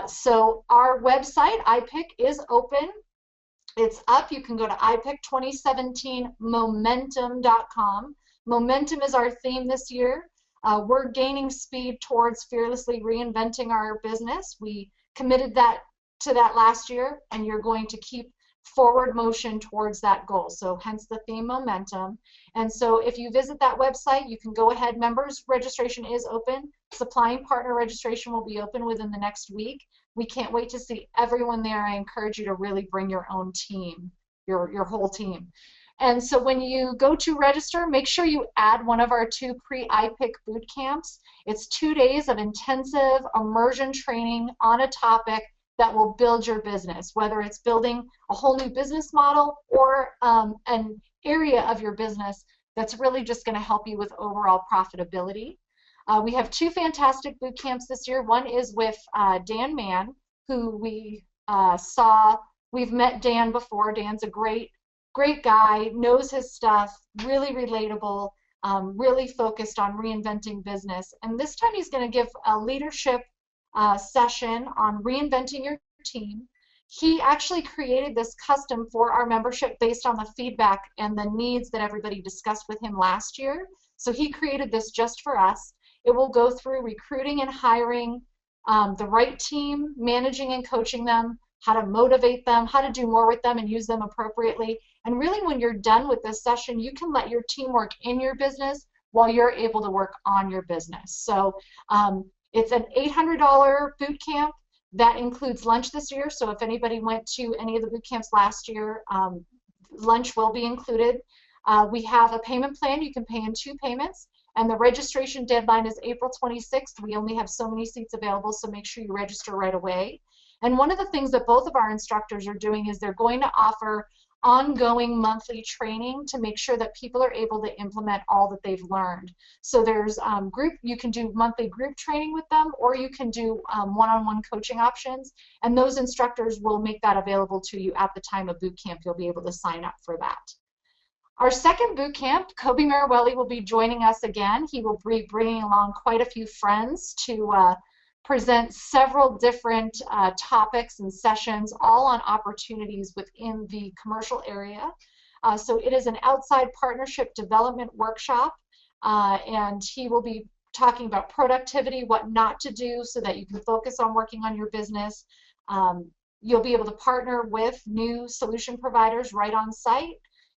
So our website, IPIC, is open. It's up. You can go to IPIC2017momentum.com. Momentum is our theme this year. We're gaining speed towards fearlessly reinventing our business. We committed to that last year, and you're going to keep forward motion towards that goal. So hence the theme momentum. And so if you visit that website, you can go ahead. Members registration is open. Supplying partner registration will be open within the next week. We can't wait to see everyone there. I encourage you to really bring your own team, your whole team. And so when you go to register, make sure you add one of our 2 pre-IPIC boot camps. It's 2 days of intensive immersion training on a topic that will build your business, whether it's building a whole new business model or an area of your business that's really just going to help you with overall profitability. We have 2 fantastic boot camps this year. One is with Dan Mann, who we saw. We've met Dan before. Dan's a great guy, knows his stuff, really relatable, really focused on reinventing business. And this time he's going to give a leadership session on reinventing your team. He actually created this custom for our membership based on the feedback and the needs that everybody discussed with him last year. So he created this just for us. It will go through recruiting and hiring the right team, managing and coaching them, how to motivate them, how to do more with them and use them appropriately. And really, when you're done with this session, you can let your team work in your business while you're able to work on your business. So it's an $800 boot camp. That includes lunch this year. So if anybody went to any of the boot camps last year, lunch will be included. We have a payment plan. You can pay in 2 payments. And the registration deadline is April 26th. We only have so many seats available, so make sure you register right away. And one of the things that both of our instructors are doing is they're going to offer ongoing monthly training to make sure that people are able to implement all that they've learned. So there's you can do monthly group training with them, or you can do one-on-one coaching options, and those instructors will make that available to you at the time of boot camp. You'll be able to sign up for that. Our second boot camp, Kobe Marawelli will be joining us again. He will be bringing along quite a few friends to present several different topics and sessions, all on opportunities within the commercial area. So it is an outside partnership development workshop, and he will be talking about productivity, what not to do so that you can focus on working on your business. You'll be able to partner with new solution providers right on site.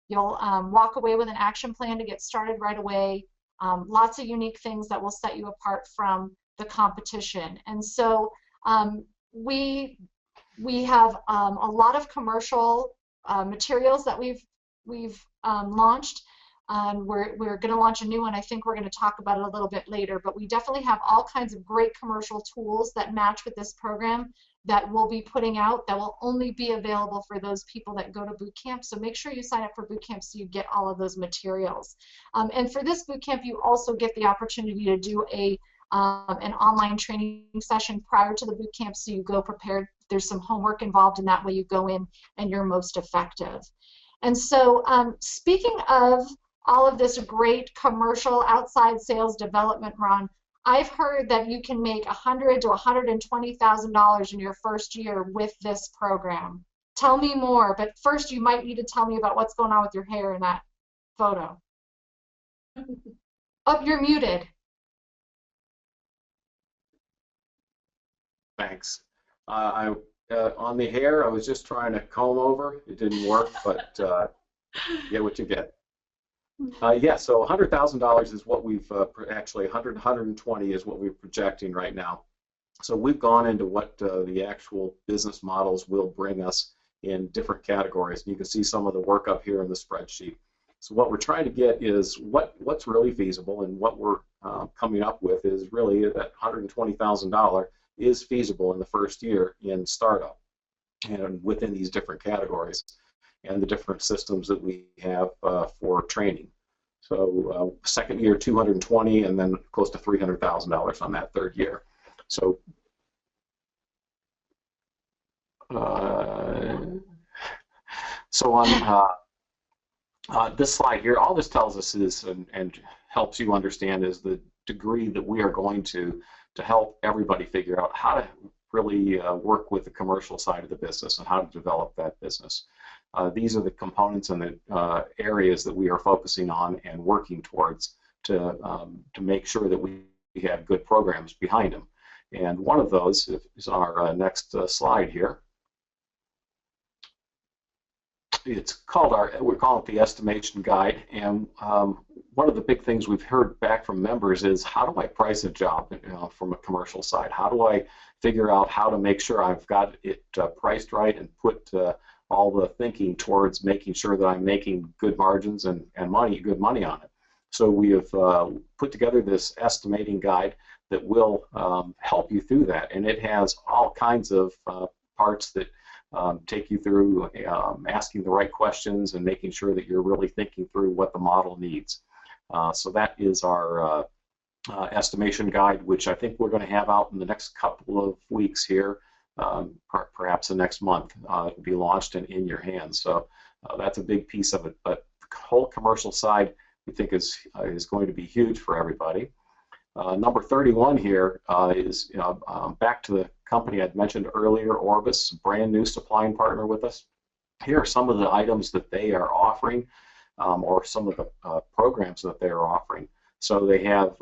You'll walk away with an action plan to get started right away. Lots of unique things that will set you apart from the competition. And so we have a lot of commercial materials that we've launched. We're going to launch a new one. I think we're going to talk about it a little bit later, but we definitely have all kinds of great commercial tools that match with this program that we'll be putting out that will only be available for those people that go to boot camp. So make sure you sign up for boot camp so you get all of those materials. And for this boot camp, you also get the opportunity to do an online training session prior to the boot camp, so you go prepared. There's some homework involved in that way. You go in and you're most effective. And so speaking of all of this great commercial outside sales development, Ron, I've heard that you can make $100,000 to $120,000 in your first year with this program. Tell me more, but first you might need to tell me about what's going on with your hair in that photo. Oh, you're muted. Thanks. On the hair, I was just trying to comb over. It didn't work, but get what you get. Yeah, so $100,000 is what we've actually 120 is what we're projecting right now. So we've gone into what the actual business models will bring us in different categories. You can see some of the work up here in the spreadsheet. So what we're trying to get is what's really feasible, and what we're coming up with is really that $120,000 is feasible in the first year in startup and within these different categories and the different systems that we have for training. So second year, 220, and then close to $300,000 on that third year. So on this slide here, all this tells us is, and helps you understand, is the degree that we are going to help everybody figure out how to really work with the commercial side of the business and how to develop that business. These are the components and the areas that we are focusing on and working towards to make sure that we have good programs behind them. And one of those is on our next slide here. It's called we call it the estimation guide, and one of the big things we've heard back from members is, how do I price a job from a commercial side? How do I figure out how to make sure I've got it priced right and put all the thinking towards making sure that I'm making good margins and good money on it? So we have put together this estimating guide that will help you through that, and it has all kinds of parts that take you through asking the right questions and making sure that you're really thinking through what the model needs. So that is our estimation guide, which I think we're going to have out in the next couple of weeks here, perhaps the next month, to be launched and in your hands. So that's a big piece of it. But the whole commercial side, we think is going to be huge for everybody. Number 31 here is back to the company I'd mentioned earlier, Orbis, brand new supplying partner with us. Here are some of the items that they are offering, or some of the programs that they are offering. So they have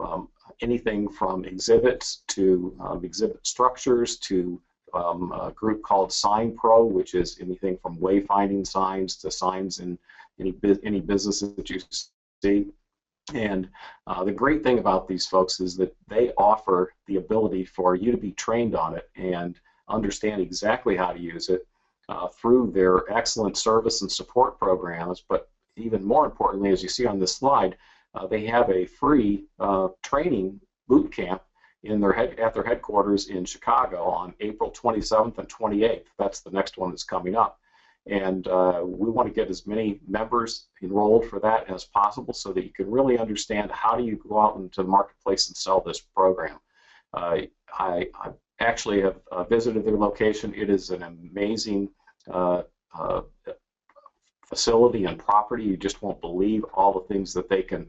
anything from exhibits to exhibit structures to a group called Sign Pro, which is anything from wayfinding signs to signs in any businesses that you see. And the great thing about these folks is that they offer the ability for you to be trained on it and understand exactly how to use it through their excellent service and support programs. But even more importantly, as you see on this slide, they have a free training boot camp at their headquarters in Chicago on April 27th and 28th. That's the next one that's coming up. And we want to get as many members enrolled for that as possible so that you can really understand how do you go out into the marketplace and sell this program. I actually have visited their location. It is an amazing facility and property. You just won't believe all the things that they can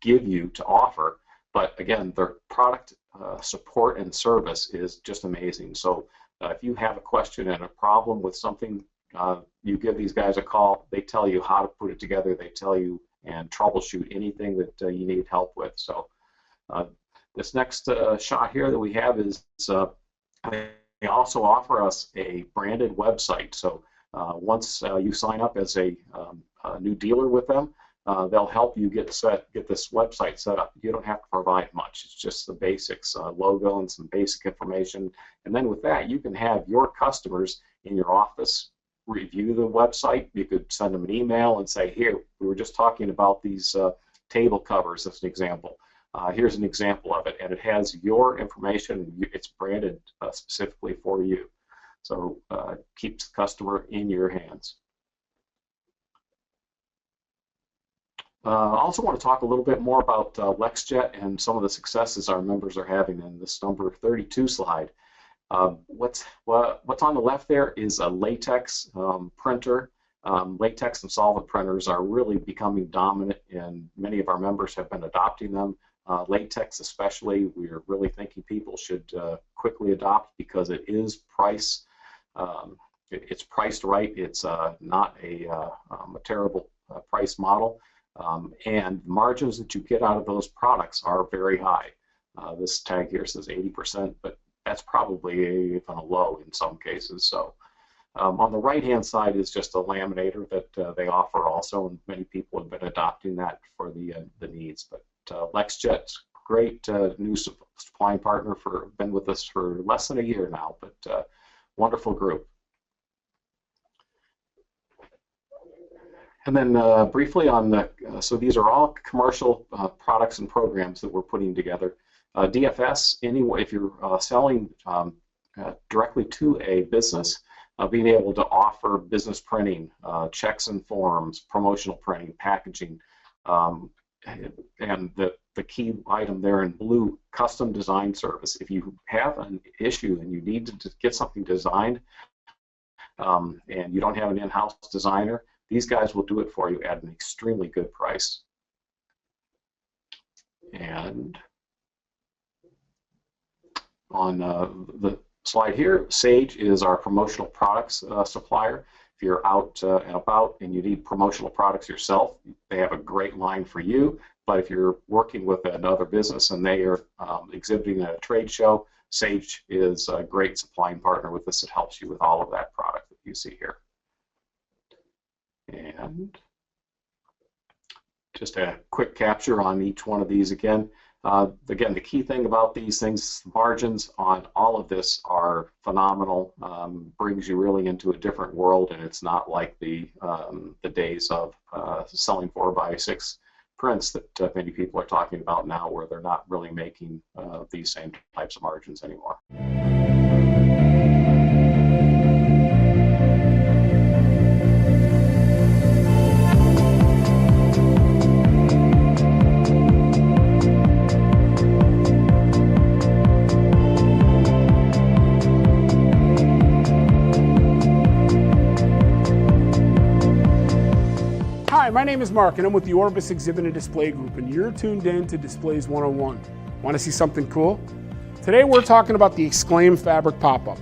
give you to offer. But again, their product support and service is just amazing. So if you have a question and a problem with something, you give these guys a call. They tell you how to put it together. They tell you and troubleshoot anything that you need help with. So this next shot here that we have is they also offer us a branded website. So once you sign up as a new dealer with them, they'll help you get this website set up. You don't have to provide much. It's just the basics, logo and some basic information. And then with that, you can have your customers in your office review the website. You could send them an email and say, here, we were just talking about these table covers as an example. Here's an example of it, and it has your information. It's branded specifically for you. So keeps the customer in your hands. I also want to talk a little bit more about LexJet and some of the successes our members are having in this number 32 slide. What's on the left there is a latex printer. Latex and solvent printers are really becoming dominant, and many of our members have been adopting them. Latex especially, we're really thinking people should quickly adopt because it is it's priced right. It's not a terrible price model. And margins that you get out of those products are very high. This tag here says 80%, but that's probably even a low in some cases. So on the right-hand side is just a laminator that they offer also, and many people have been adopting that for the needs. But LexJet's great new supplying partner, been with us for less than a year now, but wonderful group. And then briefly on so these are all commercial products and programs that we're putting together. DFS, anyway, if you're selling directly to a business, being able to offer business printing, checks and forms, promotional printing, packaging, and the key item there in blue, custom design service. If you have an issue and you need to get something designed and you don't have an in-house designer, these guys will do it for you at an extremely good price. And on the slide here, Sage is our promotional products supplier. If you're out and about and you need promotional products yourself, they have a great line for you. But if you're working with another business and they are exhibiting at a trade show, Sage is a great supplying partner with us. It helps you with all of that product that you see here. And just a quick capture on each one of these again. Again, the key thing about these things, margins on all of this are phenomenal. Brings you really into a different world, and it's not like the days of selling 4x6 prints that many people are talking about now, where they're not really making these same types of margins anymore. my name is Mark and I'm with the Orbis Exhibit and Display Group, and you're tuned in to Displays 101. Want to see something cool? Today we're talking about the Exclaim Fabric Pop-Up.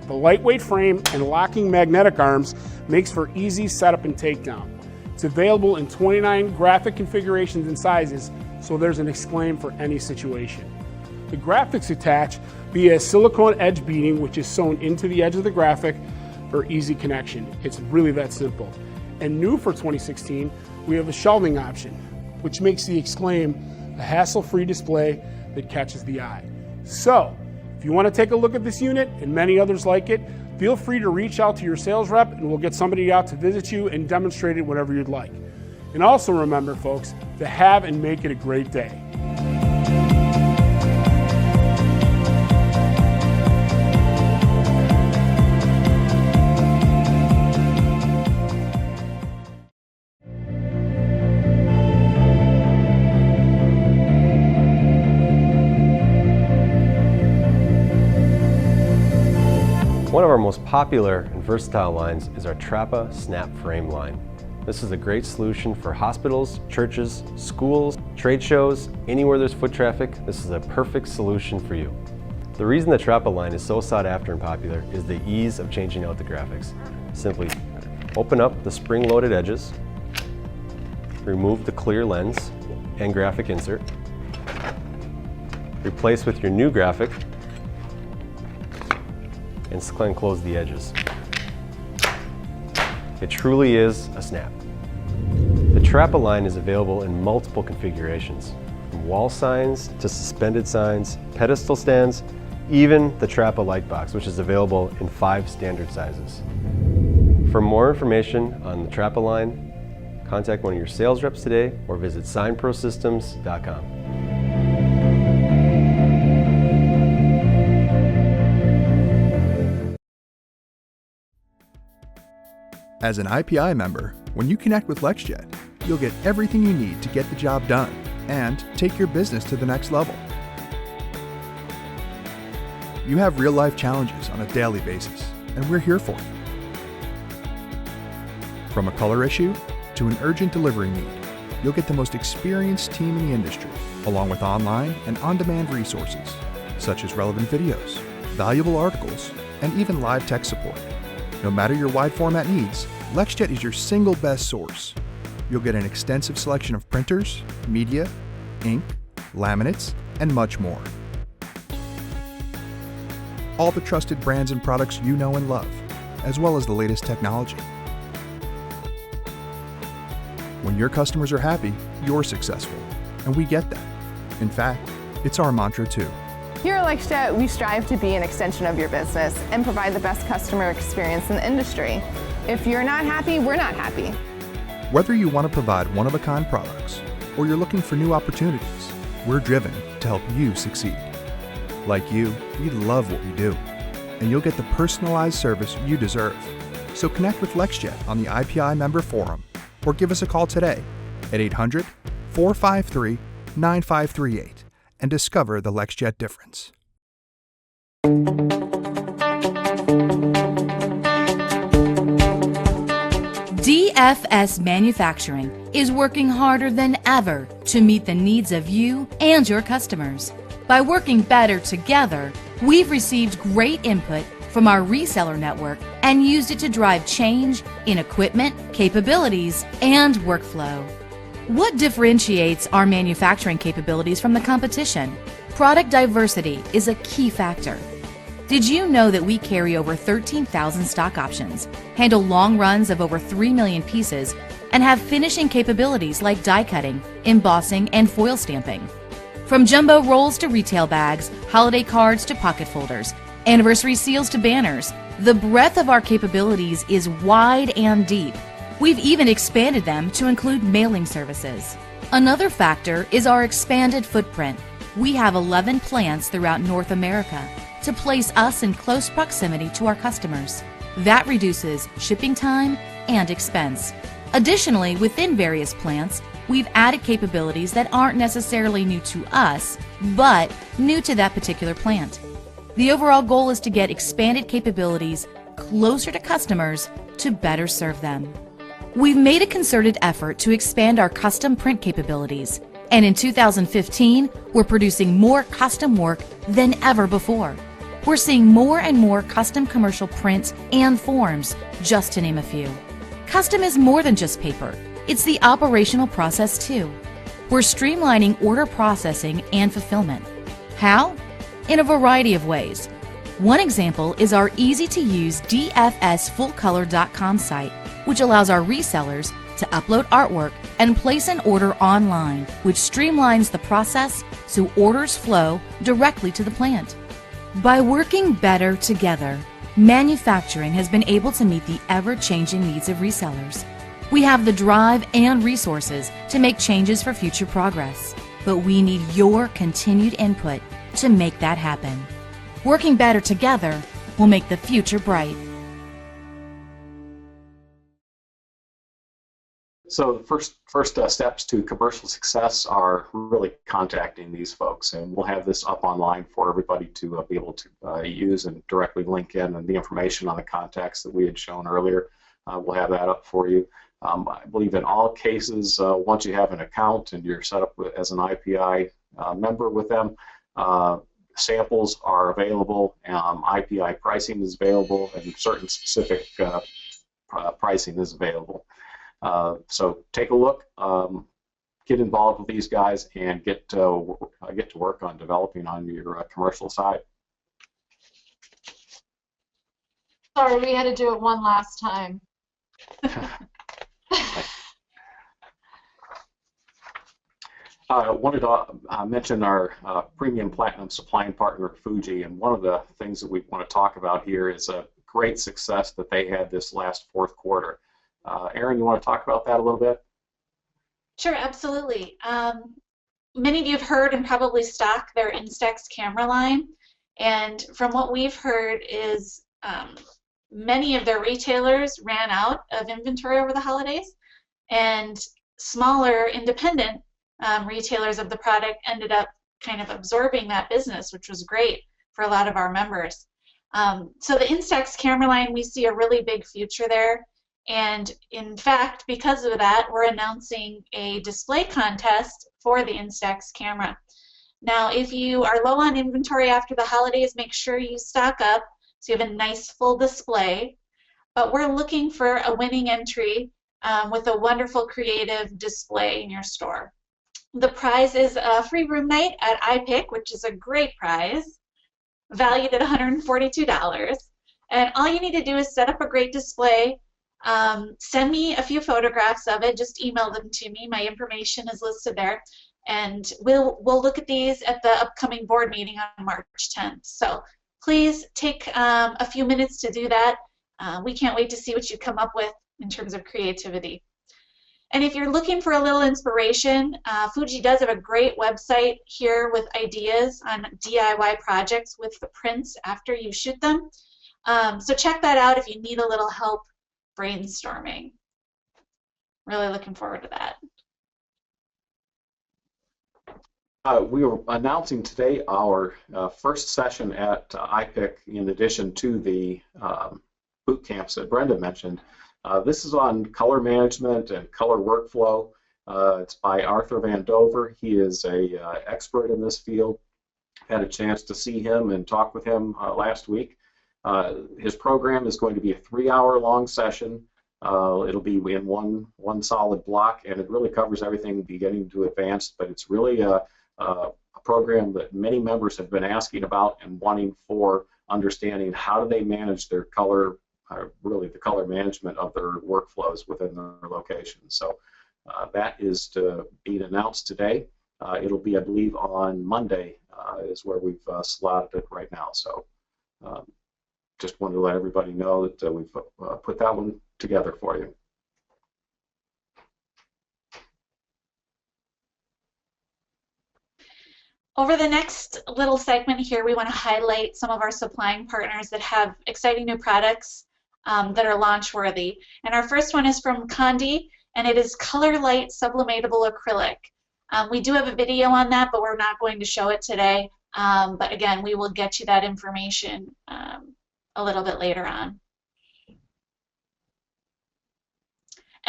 The lightweight frame and locking magnetic arms makes for easy setup and takedown. It's available in 29 graphic configurations and sizes, so there's an Exclaim for any situation. The graphics attach via silicone edge beading, which is sewn into the edge of the graphic for easy connection. It's really that simple. And new for 2016, we have a shelving option, which makes the Exclaim a hassle-free display that catches the eye. So, if you want to take a look at this unit and many others like it, feel free to reach out to your sales rep and we'll get somebody out to visit you and demonstrate it whatever you'd like. And also remember, folks, to have and make it a great day. One of our most popular and versatile lines is our Trappa Snap Frame line. This is a great solution for hospitals, churches, schools, trade shows, anywhere there's foot traffic. This is a perfect solution for you. The reason the Trappa line is so sought after and popular is the ease of changing out the graphics. Simply open up the spring-loaded edges, remove the clear lens and graphic insert, replace with your new graphic, and close the edges. It truly is a snap. The Trappa line is available in multiple configurations, from wall signs to suspended signs, pedestal stands, even the Trappa light box, which is available in 5 standard sizes. For more information on the Trappa line, contact one of your sales reps today or visit signprosystems.com. As an IPI member, when you connect with LexJet, you'll get everything you need to get the job done and take your business to the next level. You have real-life challenges on a daily basis, and we're here for you. From a color issue to an urgent delivery need, you'll get the most experienced team in the industry, along with online and on-demand resources, such as relevant videos, valuable articles, and even live tech support. No matter your wide format needs, LexJet is your single best source. You'll get an extensive selection of printers, media, ink, laminates, and much more. All the trusted brands and products you know and love, as well as the latest technology. When your customers are happy, you're successful, and we get that. In fact, it's our mantra too. Here at LexJet, we strive to be an extension of your business and provide the best customer experience in the industry. If you're not happy, we're not happy. Whether you want to provide one-of-a-kind products or you're looking for new opportunities, we're driven to help you succeed. Like you, we love what we do, and you'll get the personalized service you deserve. So connect with LexJet on the IPI member forum or give us a call today at 800-453-9538 and discover the LexJet difference. DFS Manufacturing is working harder than ever to meet the needs of you and your customers. By working better together, we've received great input from our reseller network and used it to drive change in equipment, capabilities, and workflow. What differentiates our manufacturing capabilities from the competition? Product diversity is a key factor. Did you know that we carry over 13,000 stock options, handle long runs of over 3 million pieces, and have finishing capabilities like die cutting, embossing, and foil stamping? From jumbo rolls to retail bags, holiday cards to pocket folders, anniversary seals to banners, the breadth of our capabilities is wide and deep. We've even expanded them to include mailing services. Another factor is our expanded footprint. We have 11 plants throughout North America to place us in close proximity to our customers. That reduces shipping time and expense. Additionally, within various plants, we've added capabilities that aren't necessarily new to us, but new to that particular plant. The overall goal is to get expanded capabilities closer to customers to better serve them. We've made a concerted effort to expand our custom print capabilities, and in 2015, we're producing more custom work than ever before. We're seeing more and more custom commercial prints and forms, just to name a few. Custom is more than just paper. It's the operational process too. We're streamlining order processing and fulfillment. How? In a variety of ways. One example is our easy-to-use dfsfullcolor.com site, which allows our resellers to upload artwork and place an order online, which streamlines the process so orders flow directly to the plant. By working better together, manufacturing has been able to meet the ever-changing needs of resellers. We have the drive and resources to make changes for future progress, but we need your continued input to make that happen. Working better together will make the future bright. So the first steps to commercial success are really contacting these folks, and we'll have this up online for everybody to be able to use and directly link in, and the information on the contacts that we had shown earlier, we'll have that up for you. I believe in all cases, once you have an account and you're set up as an IPI member with them, samples are available, IPI pricing is available, and certain specific pricing is available. So take a look, get involved with these guys, and get to work on developing on your commercial side. Sorry, we had to do it one last time. I wanted to mention our premium platinum supplying partner, Fuji, and one of the things that we want to talk about here is a great success that they had this last fourth quarter. Erin, you want to talk about that a little bit? Sure, absolutely. Many of you have heard and probably stock their Instax camera line, and from what we've heard is many of their retailers ran out of inventory over the holidays, and smaller independent retailers of the product ended up kind of absorbing that business, which was great for a lot of our members. So the Instax camera line, we see a really big future there. And in fact, because of that, we're announcing a display contest for the Instax camera. Now, if you are low on inventory after the holidays, make sure you stock up so you have a nice full display. But we're looking for a winning entry with a wonderful creative display in your store. The prize is a free room night at IPIC, which is a great prize, valued at $142. And all you need to do is set up a great display. Send me a few photographs of it. Just email them to me. My information is listed there, and we'll look at these at the upcoming board meeting on March 10th. So please take a few minutes to do that. We can't wait to see what you come up with in terms of creativity. And if you're looking for a little inspiration, Fuji does have a great website here with ideas on DIY projects with the prints after you shoot them. So check that out if you need a little help brainstorming. Really looking forward to that. We are announcing today our first session at IPIC in addition to the boot camps that Brenda mentioned. This is on color management and color workflow. It's by Arthur Van Dover. He is an expert in this field. Had a chance to see him and talk with him last week. His program is going to be a 3-hour-long session. It'll be in one solid block, and it really covers everything beginning to advanced, but it's really a program that many members have been asking about and wanting for understanding how do they manage their color, really the color management of their workflows within their location. So that is to be announced today. It'll be, I believe, on Monday is where we've slotted it right now. So just wanted to let everybody know that we've put that one together for you. Over the next little segment here, we want to highlight some of our supplying partners that have exciting new products that are launch worthy. And our first one is from Condi, and it is Color Light Sublimatable Acrylic. We do have a video on that, but we're not going to show it today. But again, we will get you that information a little bit later on.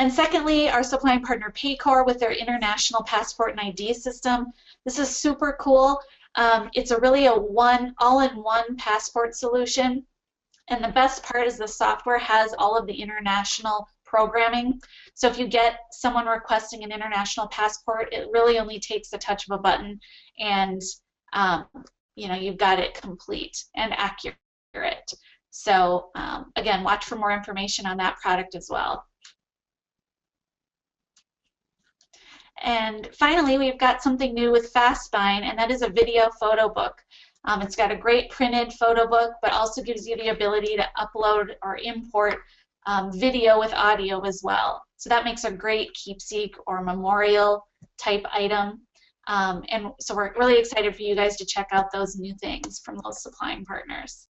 And secondly, our supplying partner Paycor with their international passport and ID system. This is super cool. It's really a all-in-one passport solution. And the best part is the software has all of the international programming. So if you get someone requesting an international passport, it really only takes the touch of a button, and you know, you've got it complete and accurate. So again, watch for more information on that product as well. And finally, we've got something new with FastBind, and that is a video photo book. It's got a great printed photo book, but also gives you the ability to upload or import video with audio as well. So that makes a great keepsake or memorial type item. And so we're really excited for you guys to check out those new things from those supplying partners.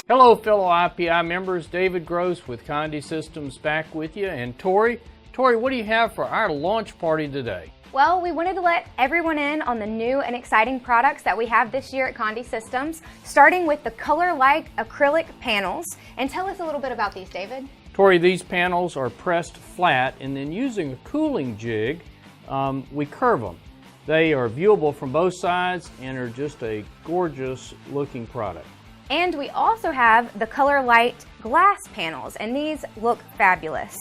Hello fellow IPI members, David Gross with Condi Systems back with you, and Tori, what do you have for our launch party today? Well, we wanted to let everyone in on the new and exciting products that we have this year at Condi Systems, starting with the color-like acrylic panels. And tell us a little bit about these, David. Tori, these panels are pressed flat, and then using a cooling jig, we curve them. They are viewable from both sides and are just a gorgeous looking product. And we also have the color light glass panels, and these look fabulous.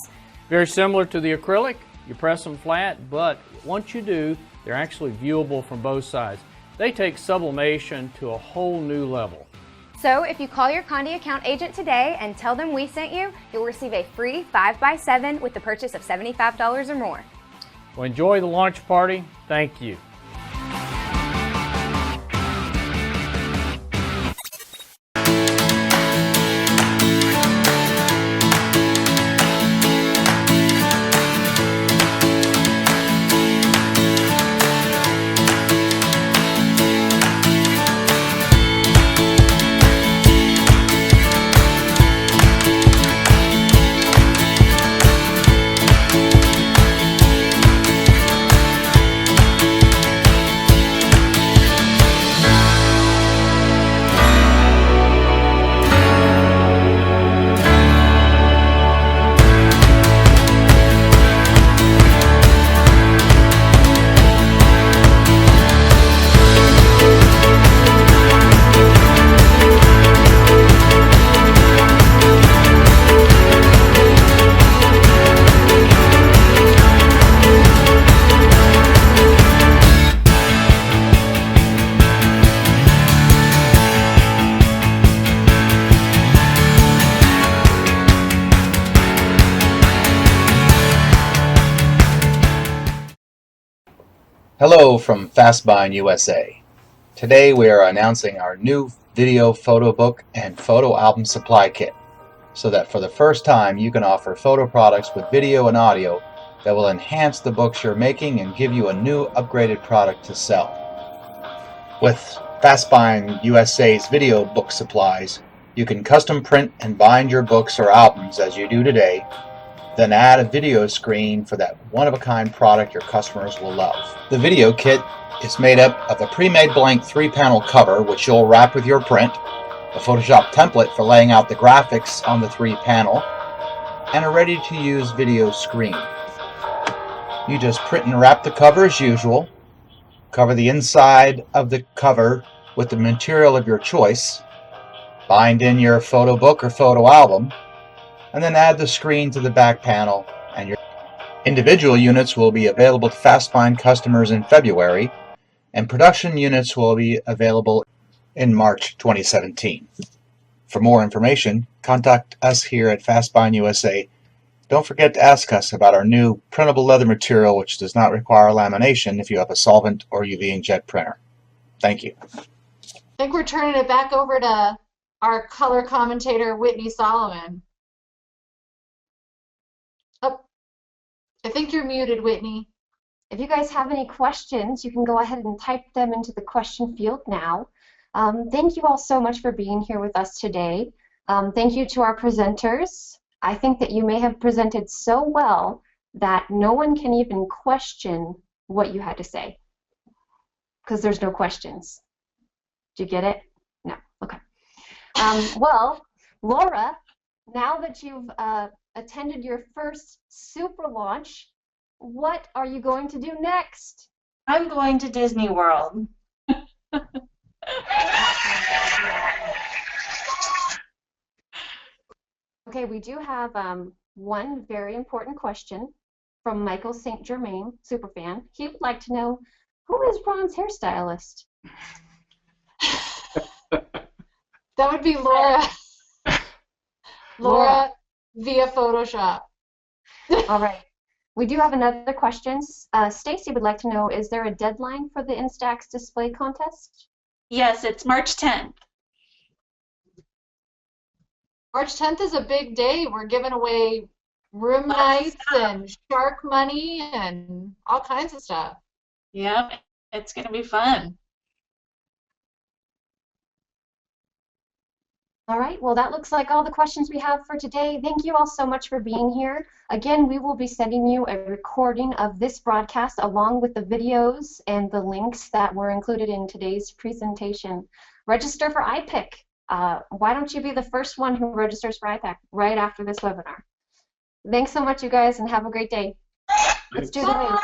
Very similar to the acrylic. You press them flat, but once you do, they're actually viewable from both sides. They take sublimation to a whole new level. So if you call your Condi account agent today and tell them we sent you, you'll receive a free 5x7 with the purchase of $75 or more. Well, enjoy the launch party. Thank you. Hello from FastBind USA. Today we are announcing our new video photo book and photo album supply kit, so that for the first time you can offer photo products with video and audio that will enhance the books you're making and give you a new upgraded product to sell. With FastBind USA's video book supplies, you can custom print and bind your books or albums as you do today, then add a video screen for that one-of-a-kind product your customers will love. The video kit is made up of a pre-made blank 3-panel cover which you'll wrap with your print, a Photoshop template for laying out the graphics on the 3-panel, and a ready-to-use video screen. You just print and wrap the cover as usual, cover the inside of the cover with the material of your choice, bind in your photo book or photo album, and then add the screen to the back panel, and your individual units will be available to FastBind customers in February, and production units will be available in March 2017. For more information, contact us here at FastBind USA. Don't forget to ask us about our new printable leather material, which does not require lamination if you have a solvent or UV inkjet printer. Thank you. I think we're turning it back over to our color commentator, Whitney Solomon. Oh, I think you're muted, Whitney. If you guys have any questions, you can go ahead and type them into the question field now. Thank you all so much for being here with us today. Thank you to our presenters. I think that you may have presented so well that no one can even question what you had to say, because there's no questions. Do you get it? No. Okay. Well, Laura, now that you've attended your first super launch, what are you going to do next? I'm going to Disney World. Okay, we do have one very important question from Michael St. Germain, superfan. He would like to know, who is Ron's hairstylist? That would be Laura. Laura via Photoshop. All right. We do have another question. Stacy would like to know, is there a deadline for the Instax display contest? Yes, it's March 10th. March 10th is a big day. We're giving away room nights and shark money and all kinds of stuff. Yep, it's going to be fun. All right, well, that looks like all the questions we have for today. Thank you all so much for being here. Again, we will be sending you a recording of this broadcast along with the videos and the links that were included in today's presentation. Register for IPIC. Why don't you be the first one who registers for IPIC right after this webinar? Thanks so much, you guys, and have a great day. Let's do the wave.